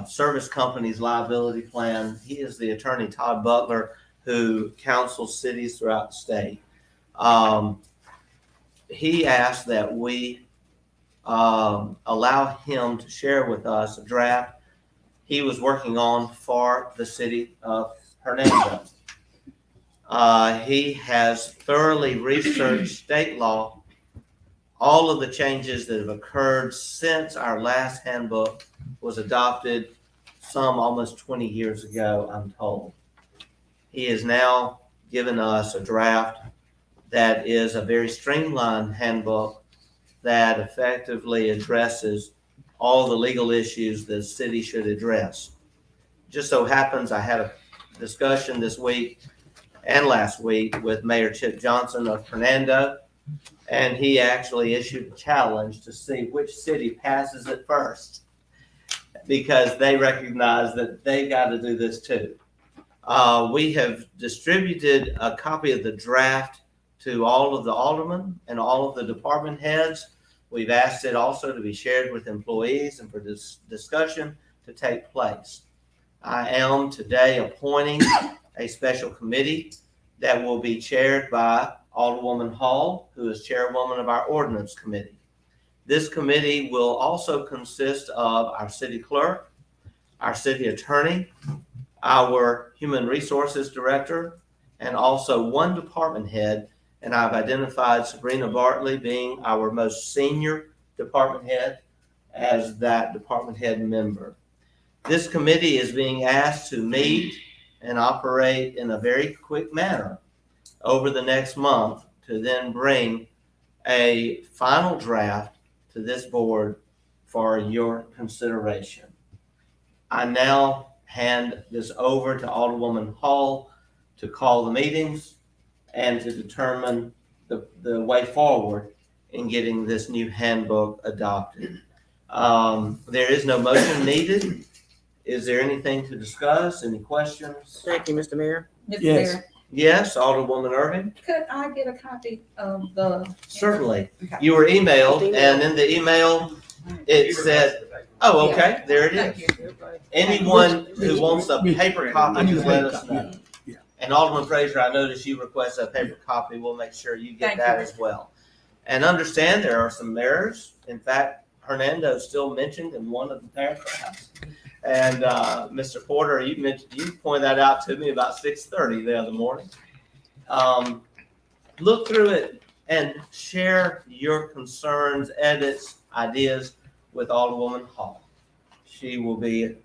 service company's liability plan, he is the attorney, Todd Butler, who counsels cities throughout the state. He asked that we allow him to share with us a draft he was working on for the city of Hernando. He has thoroughly researched state law, all of the changes that have occurred since our last handbook was adopted some almost 20 years ago, I'm told. He has now given us a draft that is a very streamlined handbook that effectively addresses all the legal issues the city should address. Just so happens I had a discussion this week and last week with Mayor Chip Johnson of Hernando, and he actually issued a challenge to see which city passes it first, because they recognize that they got to do this too. We have distributed a copy of the draft to all of the aldermen and all of the department heads. We've asked it also to be shared with employees and for this discussion to take place. I am today appointing a special committee that will be chaired by Alderwoman Hall, who is chairwoman of our ordinance committee. This committee will also consist of our city clerk, our city attorney, our human resources director, and also one department head. And I've identified Sabrina Bartley being our most senior department head as that department head member. This committee is being asked to meet and operate in a very quick manner over the next month to then bring a final draft to this board for your consideration. I now hand this over to Alderwoman Hall to call the meetings and to determine the way forward in getting this new handbook adopted. There is no motion needed. Is there anything to discuss? Any questions? Thank you, Mr. Mayor. Mr. Yes. Mayor, Yes, Alderwoman Irving? could I get a copy of the? Certainly. Okay. You were emailed, and in the email, it said, oh, okay, there it Thank is. you. Anyone who wants a paper I copy, need a just let paper us copy. know. Yeah. And Alderman Fraser, I noticed you requested a paper copy. We'll make sure you get Thank that you. as well. And understand there are some errors. In fact, Hernando is still mentioned in one of the paragraphs. And Mr. Porter, you pointed that out to me about 6:30 the other morning. Look through it and share your concerns, edits, ideas with Alderwoman Hall. She will be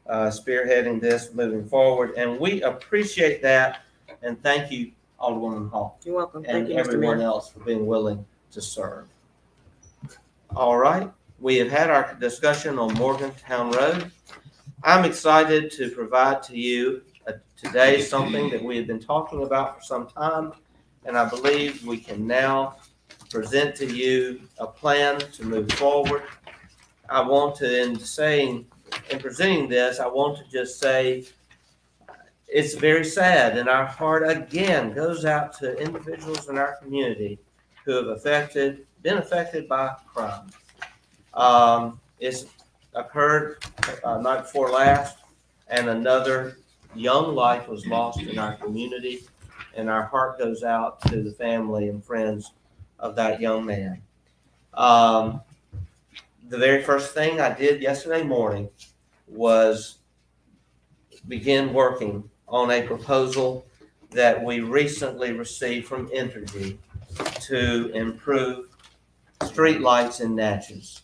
spearheading this moving forward, and we appreciate that. And thank you, Alderwoman Hall, You're welcome. and Thank you, Mr. everyone Mayor. else for being willing to serve. All right, we have had our discussion on Morgantown Road. I'm excited to provide to you today something that we have been talking about for some time, and I believe we can now present to you a plan to move forward. I want to, in presenting this, I want to just say it's very sad, and our heart again goes out to individuals in our community who have been affected by crime. It's occurred night before last, and another young life was lost in our community, and our heart goes out to the family and friends of that young man. The very first thing I did yesterday morning was begin working on a proposal that we recently received from Entergy to improve streetlights in Natchez,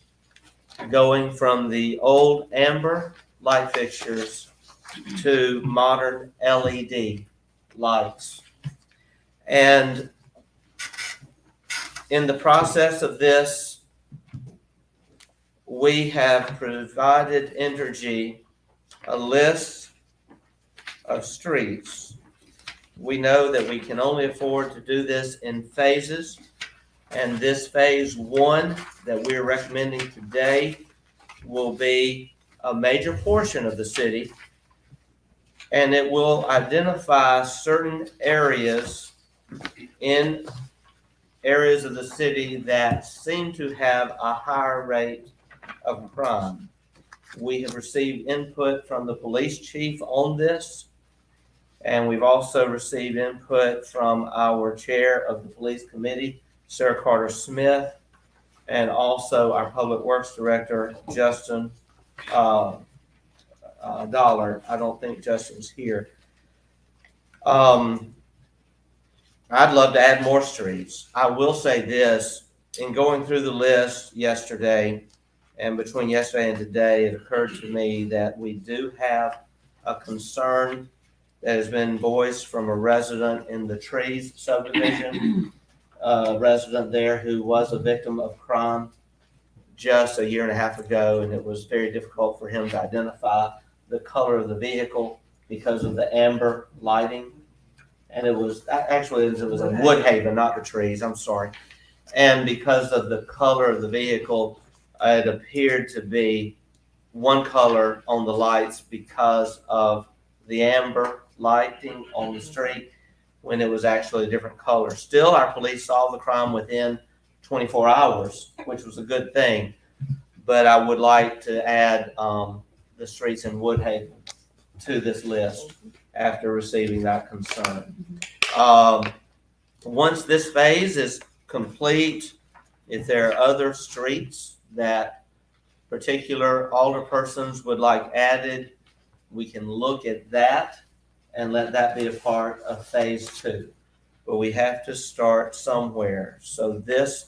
going from the old amber light fixtures to modern LED lights. And in the process of this, we have provided Entergy a list of streets. We know that we can only afford to do this in phases, and this phase one that we're recommending today will be a major portion of the city, and it will identify certain areas in areas of the city that seem to have a higher rate of crime. We have received input from the police chief on this, and we've also received input from our chair of the police committee, Sarah Carter Smith, and also our public works director, Justin Dollard. I don't think Justin's here. I'd love to add more streets. I will say this, in going through the list yesterday, and between yesterday and today, it occurred to me that we do have a concern that has been voiced from a resident in the Trees subdivision, a resident there who was a victim of crime just a year and a half ago, and it was very difficult for him to identify the color of the vehicle because of the amber lighting. And it was in Woodhaven, not the Trees, I'm sorry. And because of the color of the vehicle, it appeared to be one color on the lights because of the amber lighting on the street. when it was actually a different color. Still, our police solved the crime within 24 hours, which was a good thing. But I would like to add the streets in Woodhaven to this list after receiving that concern. Once this phase is complete, if there are other streets that particular alderpersons would like added, we can look at that and let that be a part of phase 2. But we have to start somewhere. So this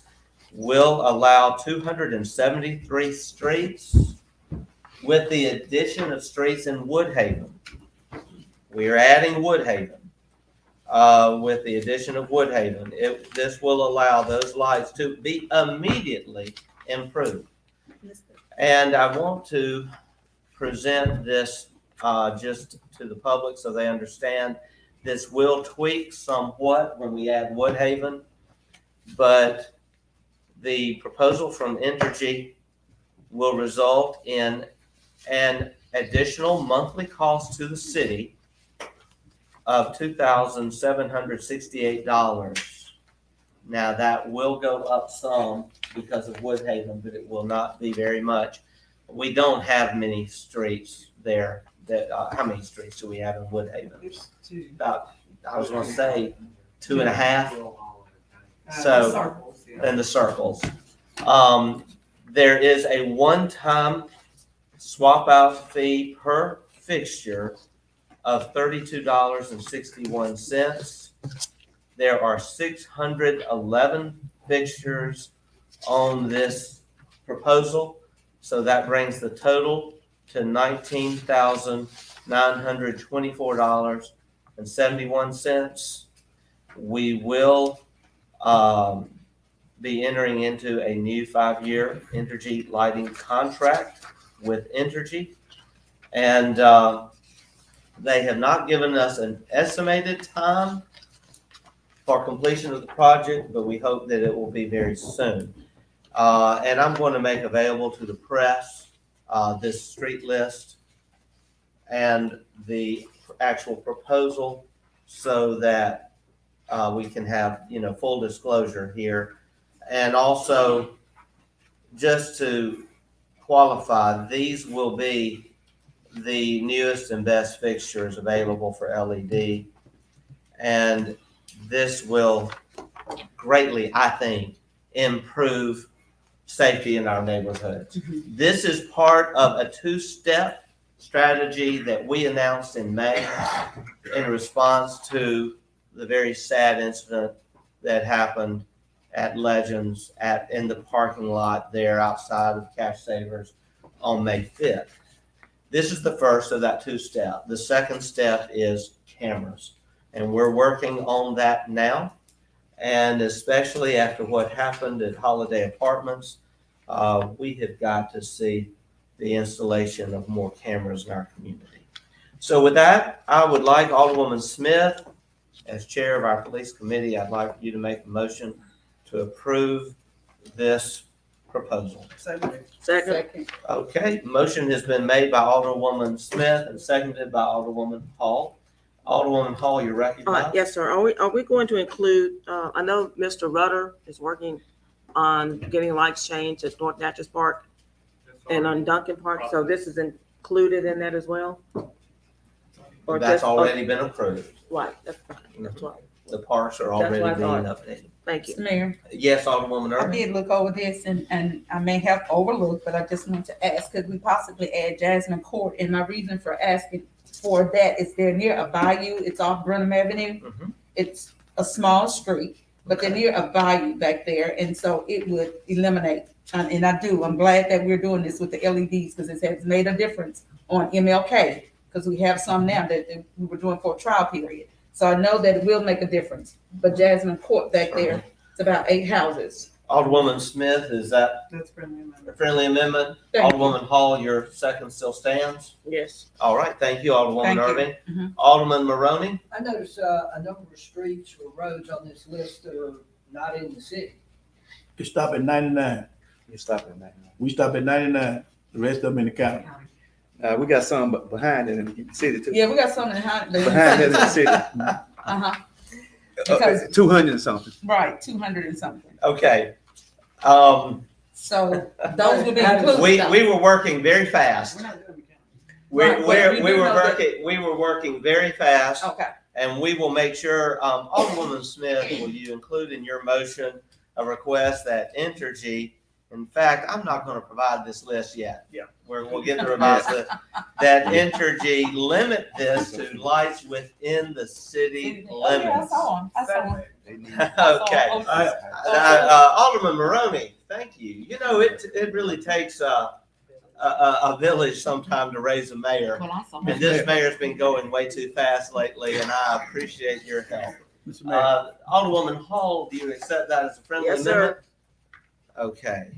will allow 273 streets with the addition of streets in Woodhaven. We are adding Woodhaven with the addition of Woodhaven. This will allow those lights to be immediately improved. And I want to present this just to the public so they understand. This will tweak somewhat when we add Woodhaven, but the proposal from Entergy will result in an additional monthly cost to the city of $2,768. Now that will go up some because of Woodhaven, but it will not be very much. We don't have many streets there. How many streets do we have in Woodhaven? About, I was going to say 2.5. So, and the circles. There is a one-time swap out fee per fixture of $32.61. There are 611 fixtures on this proposal, so that brings the total to $19,924.71. We will be entering into a new 5-year Entergy lighting contract with Entergy, and they have not given us an estimated time for completion of the project, but we hope that it will be very soon. And I'm going to make available to the press this street list and the actual proposal so that we can have, full disclosure here. And also, just to qualify, these will be the newest and best fixtures available for LED. And this will greatly, I think, improve safety in our neighborhoods. This is part of a 2-step strategy that we announced in May in response to the very sad incident that happened at Legends in the parking lot there outside of Cash Savers on May 5th. This is the first of that 2-step. The second step is cameras, and we're working on that now. And especially after what happened at Holiday Apartments, we have got to see the installation of more cameras in our community. So with that, I would like Alderwoman Smith, as chair of our police committee, I'd like you to make a motion to approve this proposal. Second. Okay, motion has been made by Alderwoman Smith and seconded by Alderwoman Hall. Alderwoman Hall, you're recognized. Yes, sir. Are we going to include, I know Mr. Rutter is working on getting lights changed at North Natchez Park and on Duncan Park, so this is included in that as well? Or That's just- already been approved. Right, that's fine. That's right. The parks are That's already what I being thought. updated. Thank you. Mayor, Yes, Alderwoman I Irving. did look over this and I may have overlooked, but I just want to ask, could we possibly add Jasmine Court? And my reason for asking for that is they're near a bayou. It's off Brenham Avenue. Mhm. It's a small street, but they're near a bayou back there. And so it would eliminate, and I'm glad that we're doing this with the LEDs because it has made a difference on MLK because we have some now that we were doing for a trial period. So I know that it will make a difference. But Jasmine Court back there, it's about 8 houses. Alderwoman Smith, is that That's friendly. a friendly amendment? Thank you. Alderwoman Hall, your second still stands? Yes. All right, thank you, Alderwoman Thank you. Irving. Mhm. Alderman Maroney? I noticed a number of streets or roads on this list that are not in the city. It stop at 99. You stop at that. We stop at 99, the rest of them in the county. We got some behind it in the city too. Yeah, we got something behind. Behind it in the city. Uh-huh. Because, 200 and something. right, 200 and something. Okay. So those would be included. We were working very fast. Right, but you do know that- We were working very fast. Okay, And we will make sure, Alderwoman Smith, will you include in your motion a request that Entergy, in fact, I'm not gonna provide this list yet. Yeah. We'll get the revised list, that Entergy limit this to lights within the city oh, yeah, I limits. saw him, I saw him. Okay. Alderman Maroney, thank you. You know, it really takes a village sometime to raise a mayor. Well, I saw him. And this mayor's been going way too fast lately, and I appreciate your help. Mr. Mayor, Alderwoman Hall, do you accept that as a friendly Yes, sir. amendment? Okay,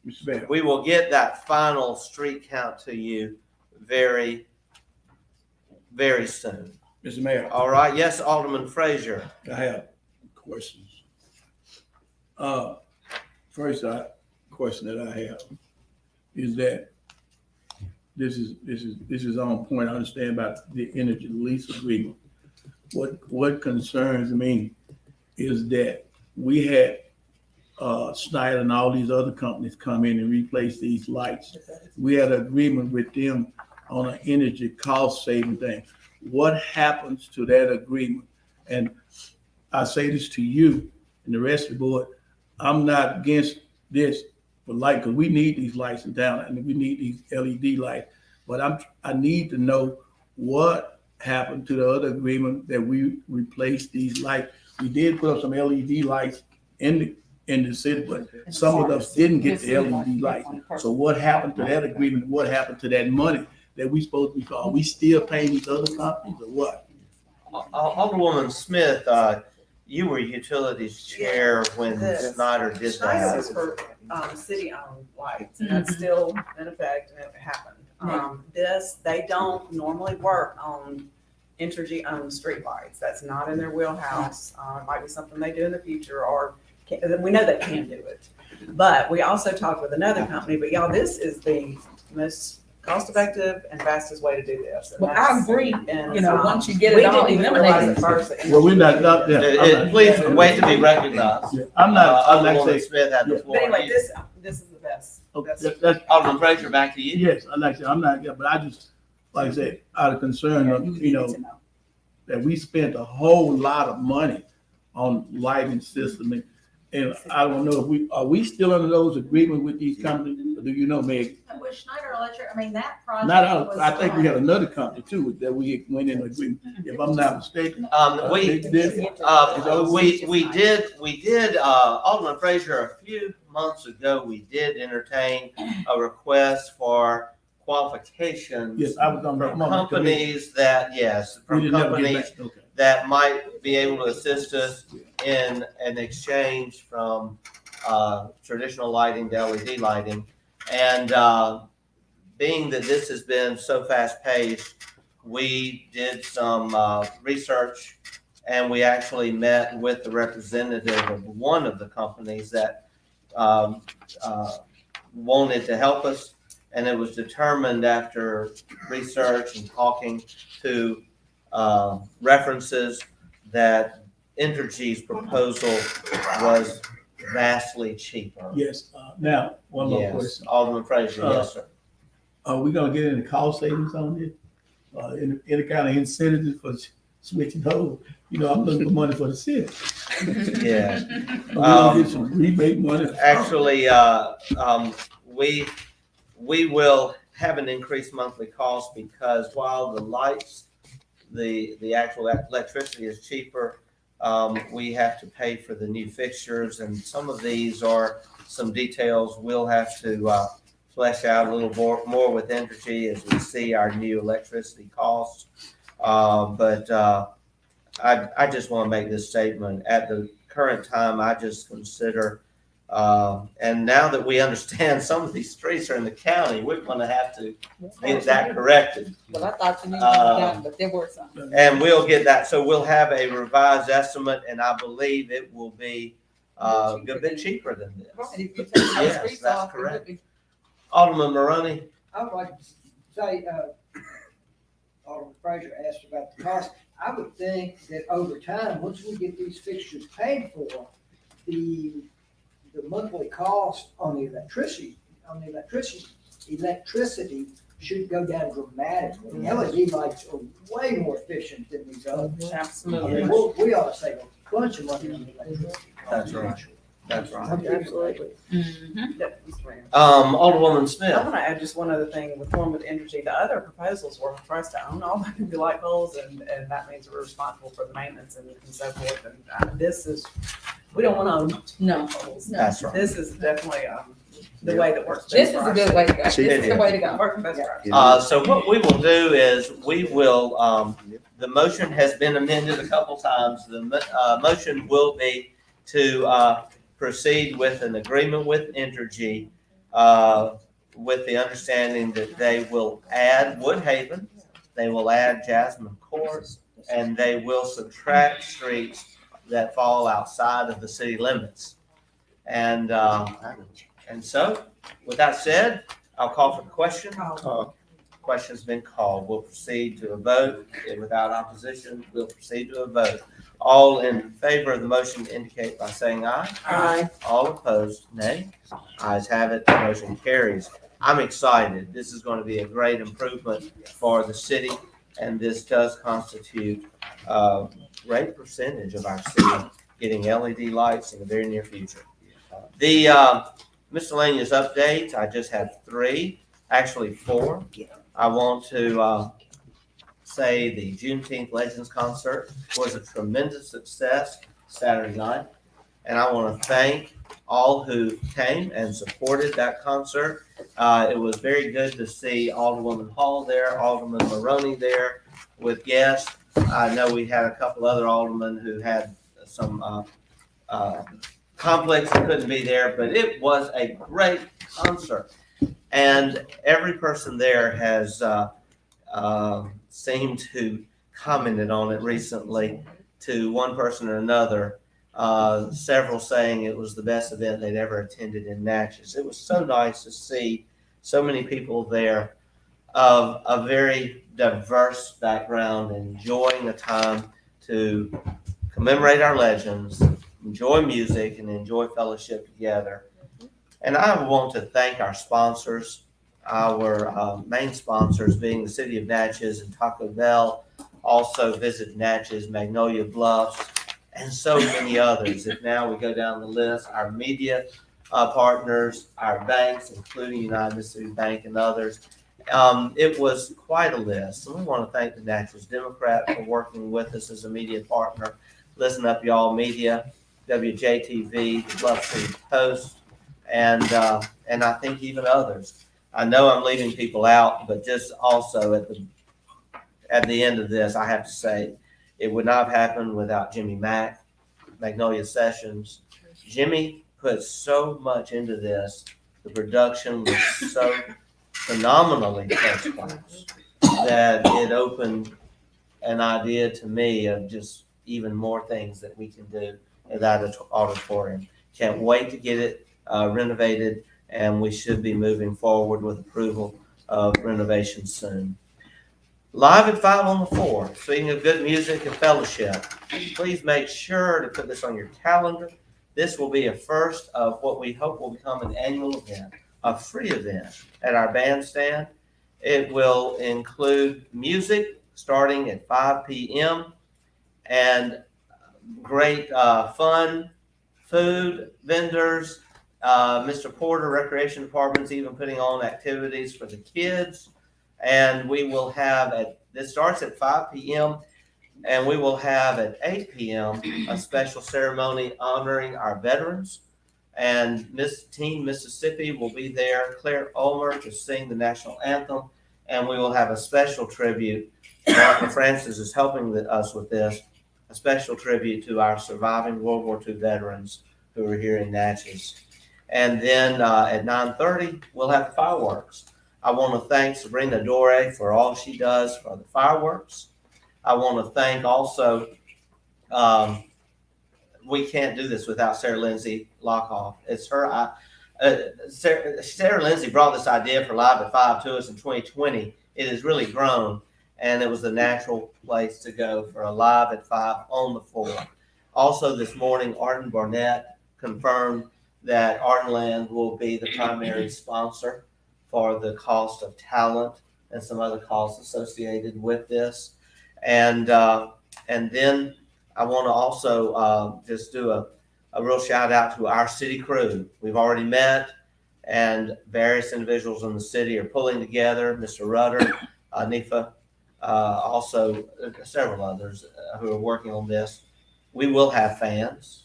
Mr. Mayor, we will get that final street count to you very, very soon. Mr. Mayor, All right, yes, Alderman Frazier. I have questions. First, question that I have is that this is on point. I understand about the energy lease agreement. What concerns me is that we had Schneider and all these other companies come in and replace these lights. We had an agreement with them on an energy cost saving thing. What happens to that agreement? And I say this to you and the rest of the board, I'm not against this for light, because we need these lights in town and we need these LED lights. But I need to know what happened to the other agreement that we replaced these lights. We did put up some LED lights in the city, but some of us didn't get the LED lights. So what happened to that agreement? What happened to that money that we supposed to be? Are we still paying these other companies or what? Alderwoman Smith, you were utilities chair when Snyder did Schneider was that. for city-owned lights, and that's still in effect, and it happened. They don't normally work on Entergy-owned streetlights. That's not in their wheelhouse. It might be something they do in the future, or we know they can do it. But we also talked with another company, but y'all, this is the most cost-effective and fastest way to do this. And Well, I that's- agree, and, you know, once you get we it all didn't even realize eliminated. at first that Well, we're not up there. Please wait to be recognized. Yeah, I'm not, I'm like I Alderwoman say, Smith had the yeah. floor. But anyway, this is the best. that's, Alderman Frazier, back to you. yes, I like I said, I'm not, but I just, like I said, out of concern of, you know, that we spent a whole lot of money on lighting system. And I don't know if are we still under those agreements with these companies? Or do you know, Meg? With Schneider Electric, I mean, that project Not, out- was. I think we had another company too that we went in agreement, if I'm not mistaken. We did, Alderman Frazier, a few months ago, we did entertain a request for qualifications. Yes, I was on the. From companies that, yes, We from didn't never get companies back. Okay. that might be able to assist us in an exchange from traditional lighting to LED lighting. And being that this has been so fast paced, we did some research, and we actually met with the representative of one of the companies that wanted to help us. And it was determined after research and talking to references that Entergy's proposal was vastly cheaper. Yes, now, one more Yes, question. Alderman Frazier, yes, sir. Are we gonna get any cost savings on this? Any kind of incentives for switching over? You know, I'm looking for money for the city. Yeah. Are we gonna get some rebate money? Actually, we will have an increased monthly cost because while the lights, the actual electricity is cheaper, we have to pay for the new fixtures, and some of these are some details we'll have to flesh out a little more with Entergy as we see our new electricity costs. But I just want to make this statement. At the current time, I just consider, and now that we understand some of these streets are in the county, we're going to have to get that corrected. Well, I thought you knew that, but there were some. And we'll get that. So we'll have a revised estimate, and I believe it will be a good bit cheaper than this. Right, if you take those Yes, streets that's off, it would correct. be- Alderman Maroney? I would like to say, Alderman Frazier asked about the cost. I would think that over time, once we get these fixtures paid for, the monthly cost on the electricity should go down dramatically. LED lights are way more efficient than these others. I Absolutely. mean, we ought to save a bunch of money on electricity. That's right. That's right. Absolutely. Yep, Mr. Mayor. Alderwoman I Smith. want to add just one other thing with One with Energy. The other proposals were for us to own all the light poles, and that means we're responsible for the maintenance and so forth. And this is, we don't want to own no poles. That's right. This is definitely the way that works. This is a good way to go. This is the way to go. Working best for us. So what we will do is we will, the motion has been amended a couple times. The motion will be to proceed with an agreement with Entergy with the understanding that they will add Woodhaven, they will add Jasmine Court, and they will subtract streets that fall outside of the city limits. And so, with that said, I'll call for the question. Question's been called. We'll proceed to a vote. Without opposition, we'll proceed to a vote. All in favor of the motion indicate by saying aye. Aye. All opposed, nay. Ayes have it, the motion carries. I'm excited. This is going to be a great improvement for the city, and this does constitute a great percentage of our city getting LED lights in the very near future. The miscellaneous updates, I just have 3, actually 4. I want to say the Juneteenth Legends concert was a tremendous success Saturday night. And I want to thank all who came and supported that concert. It was very good to see Alderwoman Hall there, Alderman Maroney there with guests. I know we had a couple other aldermen who had some conflicts and couldn't be there, but it was a great concert. And every person there has seemed to commented on it recently to one person or another. Several saying it was the best event they'd ever attended in Natchez. It was so nice to see so many people there of a very diverse background, enjoying a time to commemorate our legends, enjoy music, and enjoy fellowship together. And I want to thank our sponsors, our main sponsors being the City of Natchez and Taco Bell, also Visit Natchez, Magnolia Bluffs, and so many others. If now we go down the list, our media partners, our banks, including United Mississippi Bank and others. It was quite a list. And we want to thank the Natchez Democrat for working with us as a media partner. Listen Up Y'all Media, WJTV, the Bluff City Post, and I think even others. I know I'm leaving people out, but just also at the end of this, I have to say, it would not have happened without Jimmy Mack, Magnolia Sessions. Jimmy put so much into this. The production was so phenomenally first class that it opened an idea to me of just even more things that we can do in that auditorium. Can't wait to get it renovated, and we should be moving forward with approval of renovation soon. Live at 5 on the 4th, speaking of good music and fellowship, please make sure to put this on your calendar. This will be a first of what we hope will become an annual event, a free event at our bandstand. It will include music starting at 5 p.m. and great fun, food, vendors. Mr. Porter, Recreation Department's even putting on activities for the kids. And we will have this starts at 5 p.m. and we will have at 8 p.m. a special ceremony honoring our veterans. And Miss Team Mississippi will be there, Claire Ulmer, to sing the national anthem. And we will have a special tribute. Martha Francis is helping us with this, a special tribute to our surviving World War II veterans who are here in Natchez. And then at 9:30, we'll have fireworks. I want to thank Sabrina Dore for all she does for the fireworks. I want to thank also, we can't do this without Sarah Lindsay Lockhoff. It's her. Sarah Lindsay brought this idea for Live at 5 to us in 2020. It has really grown. and it was the natural place to go for a Live at 5 on the floor. Also this morning, Arden Barnett confirmed that Ardenland will be the primary sponsor for the cost of talent and some other costs associated with this. And then I want to also just do a real shout out to our city crew. We've already met, and various individuals in the city are pulling together. Mr. Rudder, Nifa, also several others who are working on this. We will have fans.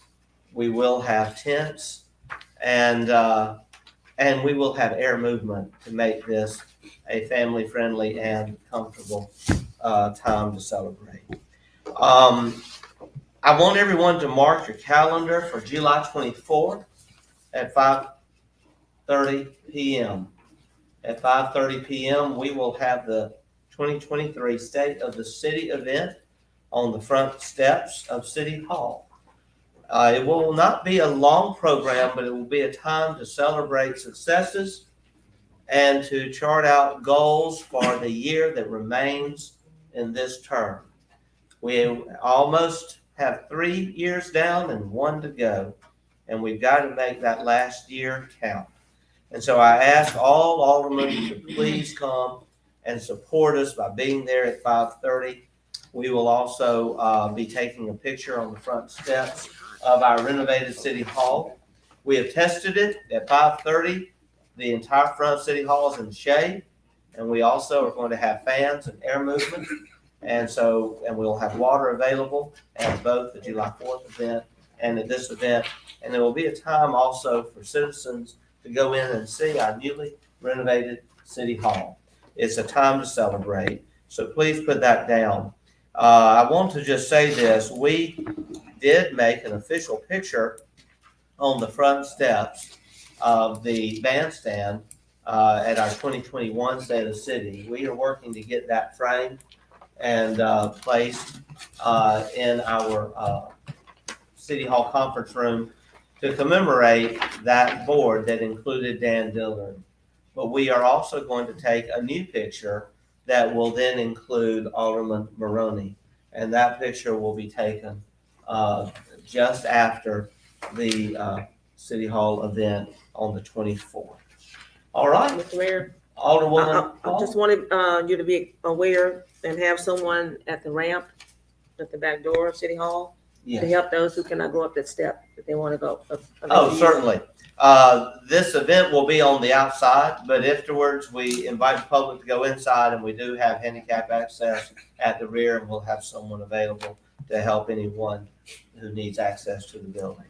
We will have tents, and we will have air movement to make this a family-friendly and comfortable time to celebrate. I want everyone to mark your calendar for July 24th at 5:30 p.m. At 5:30 p.m., we will have the 2023 State of the City event on the front steps of City Hall. It will not be a long program, but it will be a time to celebrate successes and to chart out goals for the year that remains in this term. We almost have 3 years down and 1 to go, and we've got to make that last year count. And so I ask all aldermen to please come and support us by being there at 5:30. We will also be taking a picture on the front steps of our renovated City Hall. We have tested it at 5:30. The entire front of City Hall is in shade, and we also are going to have fans and air movement. And we'll have water available at both the July 4th event and at this event. And there will be a time also for citizens to go in and see our newly renovated City Hall. It's a time to celebrate. So please put that down. I want to just say this. We did make an official picture on the front steps of the bandstand at our 2021 State of the City. We are working to get that framed and placed in our City Hall conference room to commemorate that board that included Dan Dillard. But we are also going to take a new picture that will then include Alderman Maroney. And that picture will be taken just after the City Hall event on the 24th. All right, Mr. Mayor, Alderwoman. I just wanted you to be aware and have someone at the ramp at the back door of City Hall to Yes. help those who cannot go up that step if they want to go. Oh, certainly. This event will be on the outside, but afterwards we invite the public to go inside, and we do have handicap access at the rear, and we'll have someone available to help anyone who needs access to the building.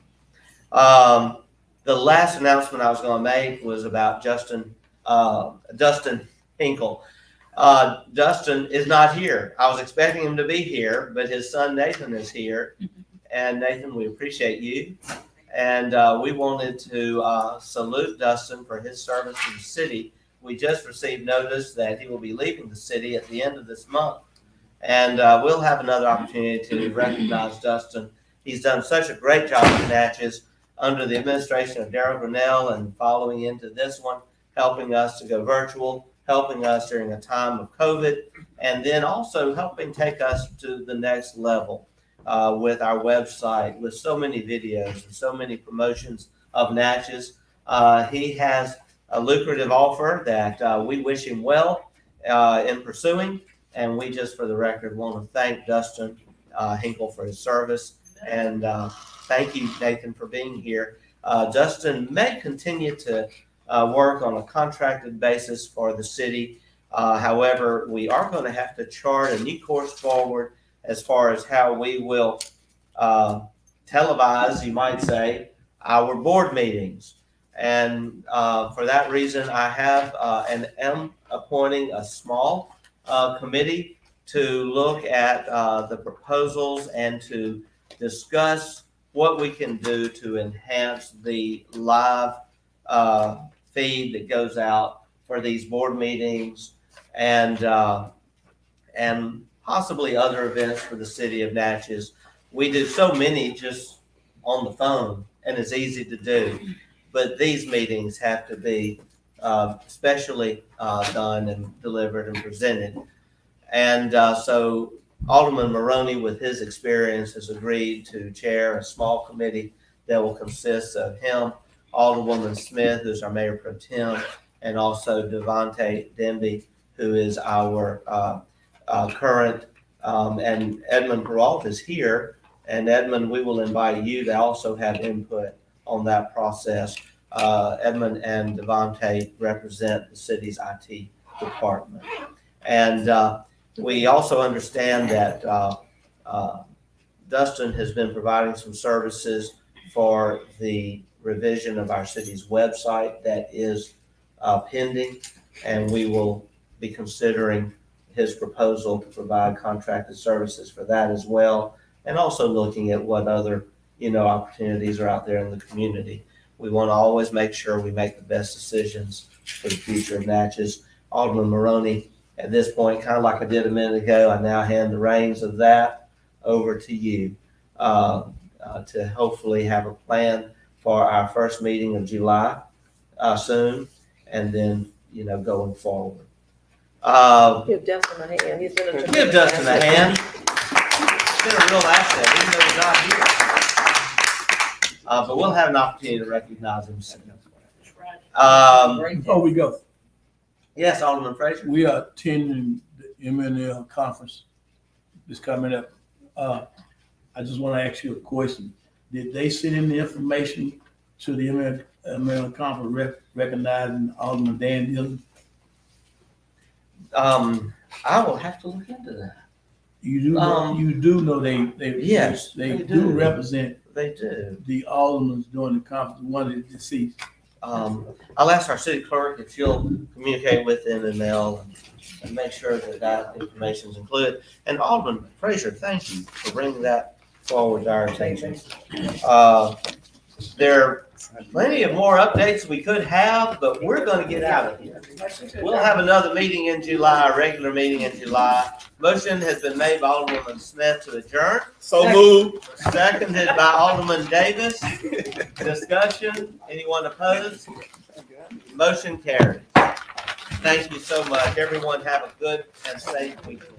The last announcement I was going to make was about Dustin Hinkle. Dustin is not here. I was expecting him to be here, but his son Nathan is here. And Nathan, we appreciate you. And we wanted to salute Dustin for his service to the city. We just received notice that he will be leaving the city at the end of this month. And we'll have another opportunity to recognize Dustin. He's done such a great job in Natchez under the administration of Darrell Grinnell, and following into this one, helping us to go virtual, helping us during a time of COVID, and then also helping take us to the next level with our website, with so many videos and so many promotions of Natchez. He has a lucrative offer that we wish him well in pursuing, and we just, for the record, want to thank Dustin Hinkle for his service, and thank you, Nathan, for being here. Dustin may continue to work on a contracted basis for the city. However, we are going to have to chart a new course forward as far as how we will televise, you might say, our board meetings. And for that reason, I have and am appointing a small committee to look at the proposals and to discuss what we can do to enhance the live feed that goes out for these board meetings and possibly other events for the city of Natchez. We do so many just on the phone, and it's easy to do, but these meetings have to be specially done and delivered and presented. And so Alderman Maroney, with his experience, has agreed to chair a small committee that will consist of him, Alderwoman Smith, who's our Mayor Pro Tem, and also Devontae Denby, who is our current, and Edmund Peralta is here. And Edmund, we will invite you to also have input on that process. Edmund and Devontae represent the city's IT department. And we also understand that Dustin has been providing some services for the revision of our city's website that is pending, and we will be considering his proposal to provide contracted services for that as well, and also looking at what other, opportunities are out there in the community. We want to always make sure we make the best decisions for the future of Natchez. Alderman Maroney, at this point, kind of like I did a minute ago, I now hand the reins of that over to you to hopefully have a plan for our first meeting of July soon, and then, going forward. Give Dustin a hand. He's been a tremendous Give Dustin a asset. hand. He's been a real asset, even though he's not here. But we'll have an opportunity to recognize him soon. Before we go, Yes, Alderman Frazier. we are attending the MNL conference that's coming up. I just want to ask you a question. Did they send in the information to the MNL conference recognizing Alderman Dan Dillon? I will have to look into that. You do know they Yes, they they do do. represent They do. the aldermen during the conference, one is deceased. I'll ask our city clerk if she'll communicate with MNL and make sure that information is included. And Alderman Frazier, thank you for bringing that forward to our attention. There are plenty of more updates we could have, but we're going to get out of here. We'll have another meeting in July, a regular meeting in July. Motion has been made by Alderwoman Smith to adjourn. So moved. Seconded by Alderman Davis. Discussion, anyone opposed? Motion carried. Thank you so much. Everyone have a good and safe weekend.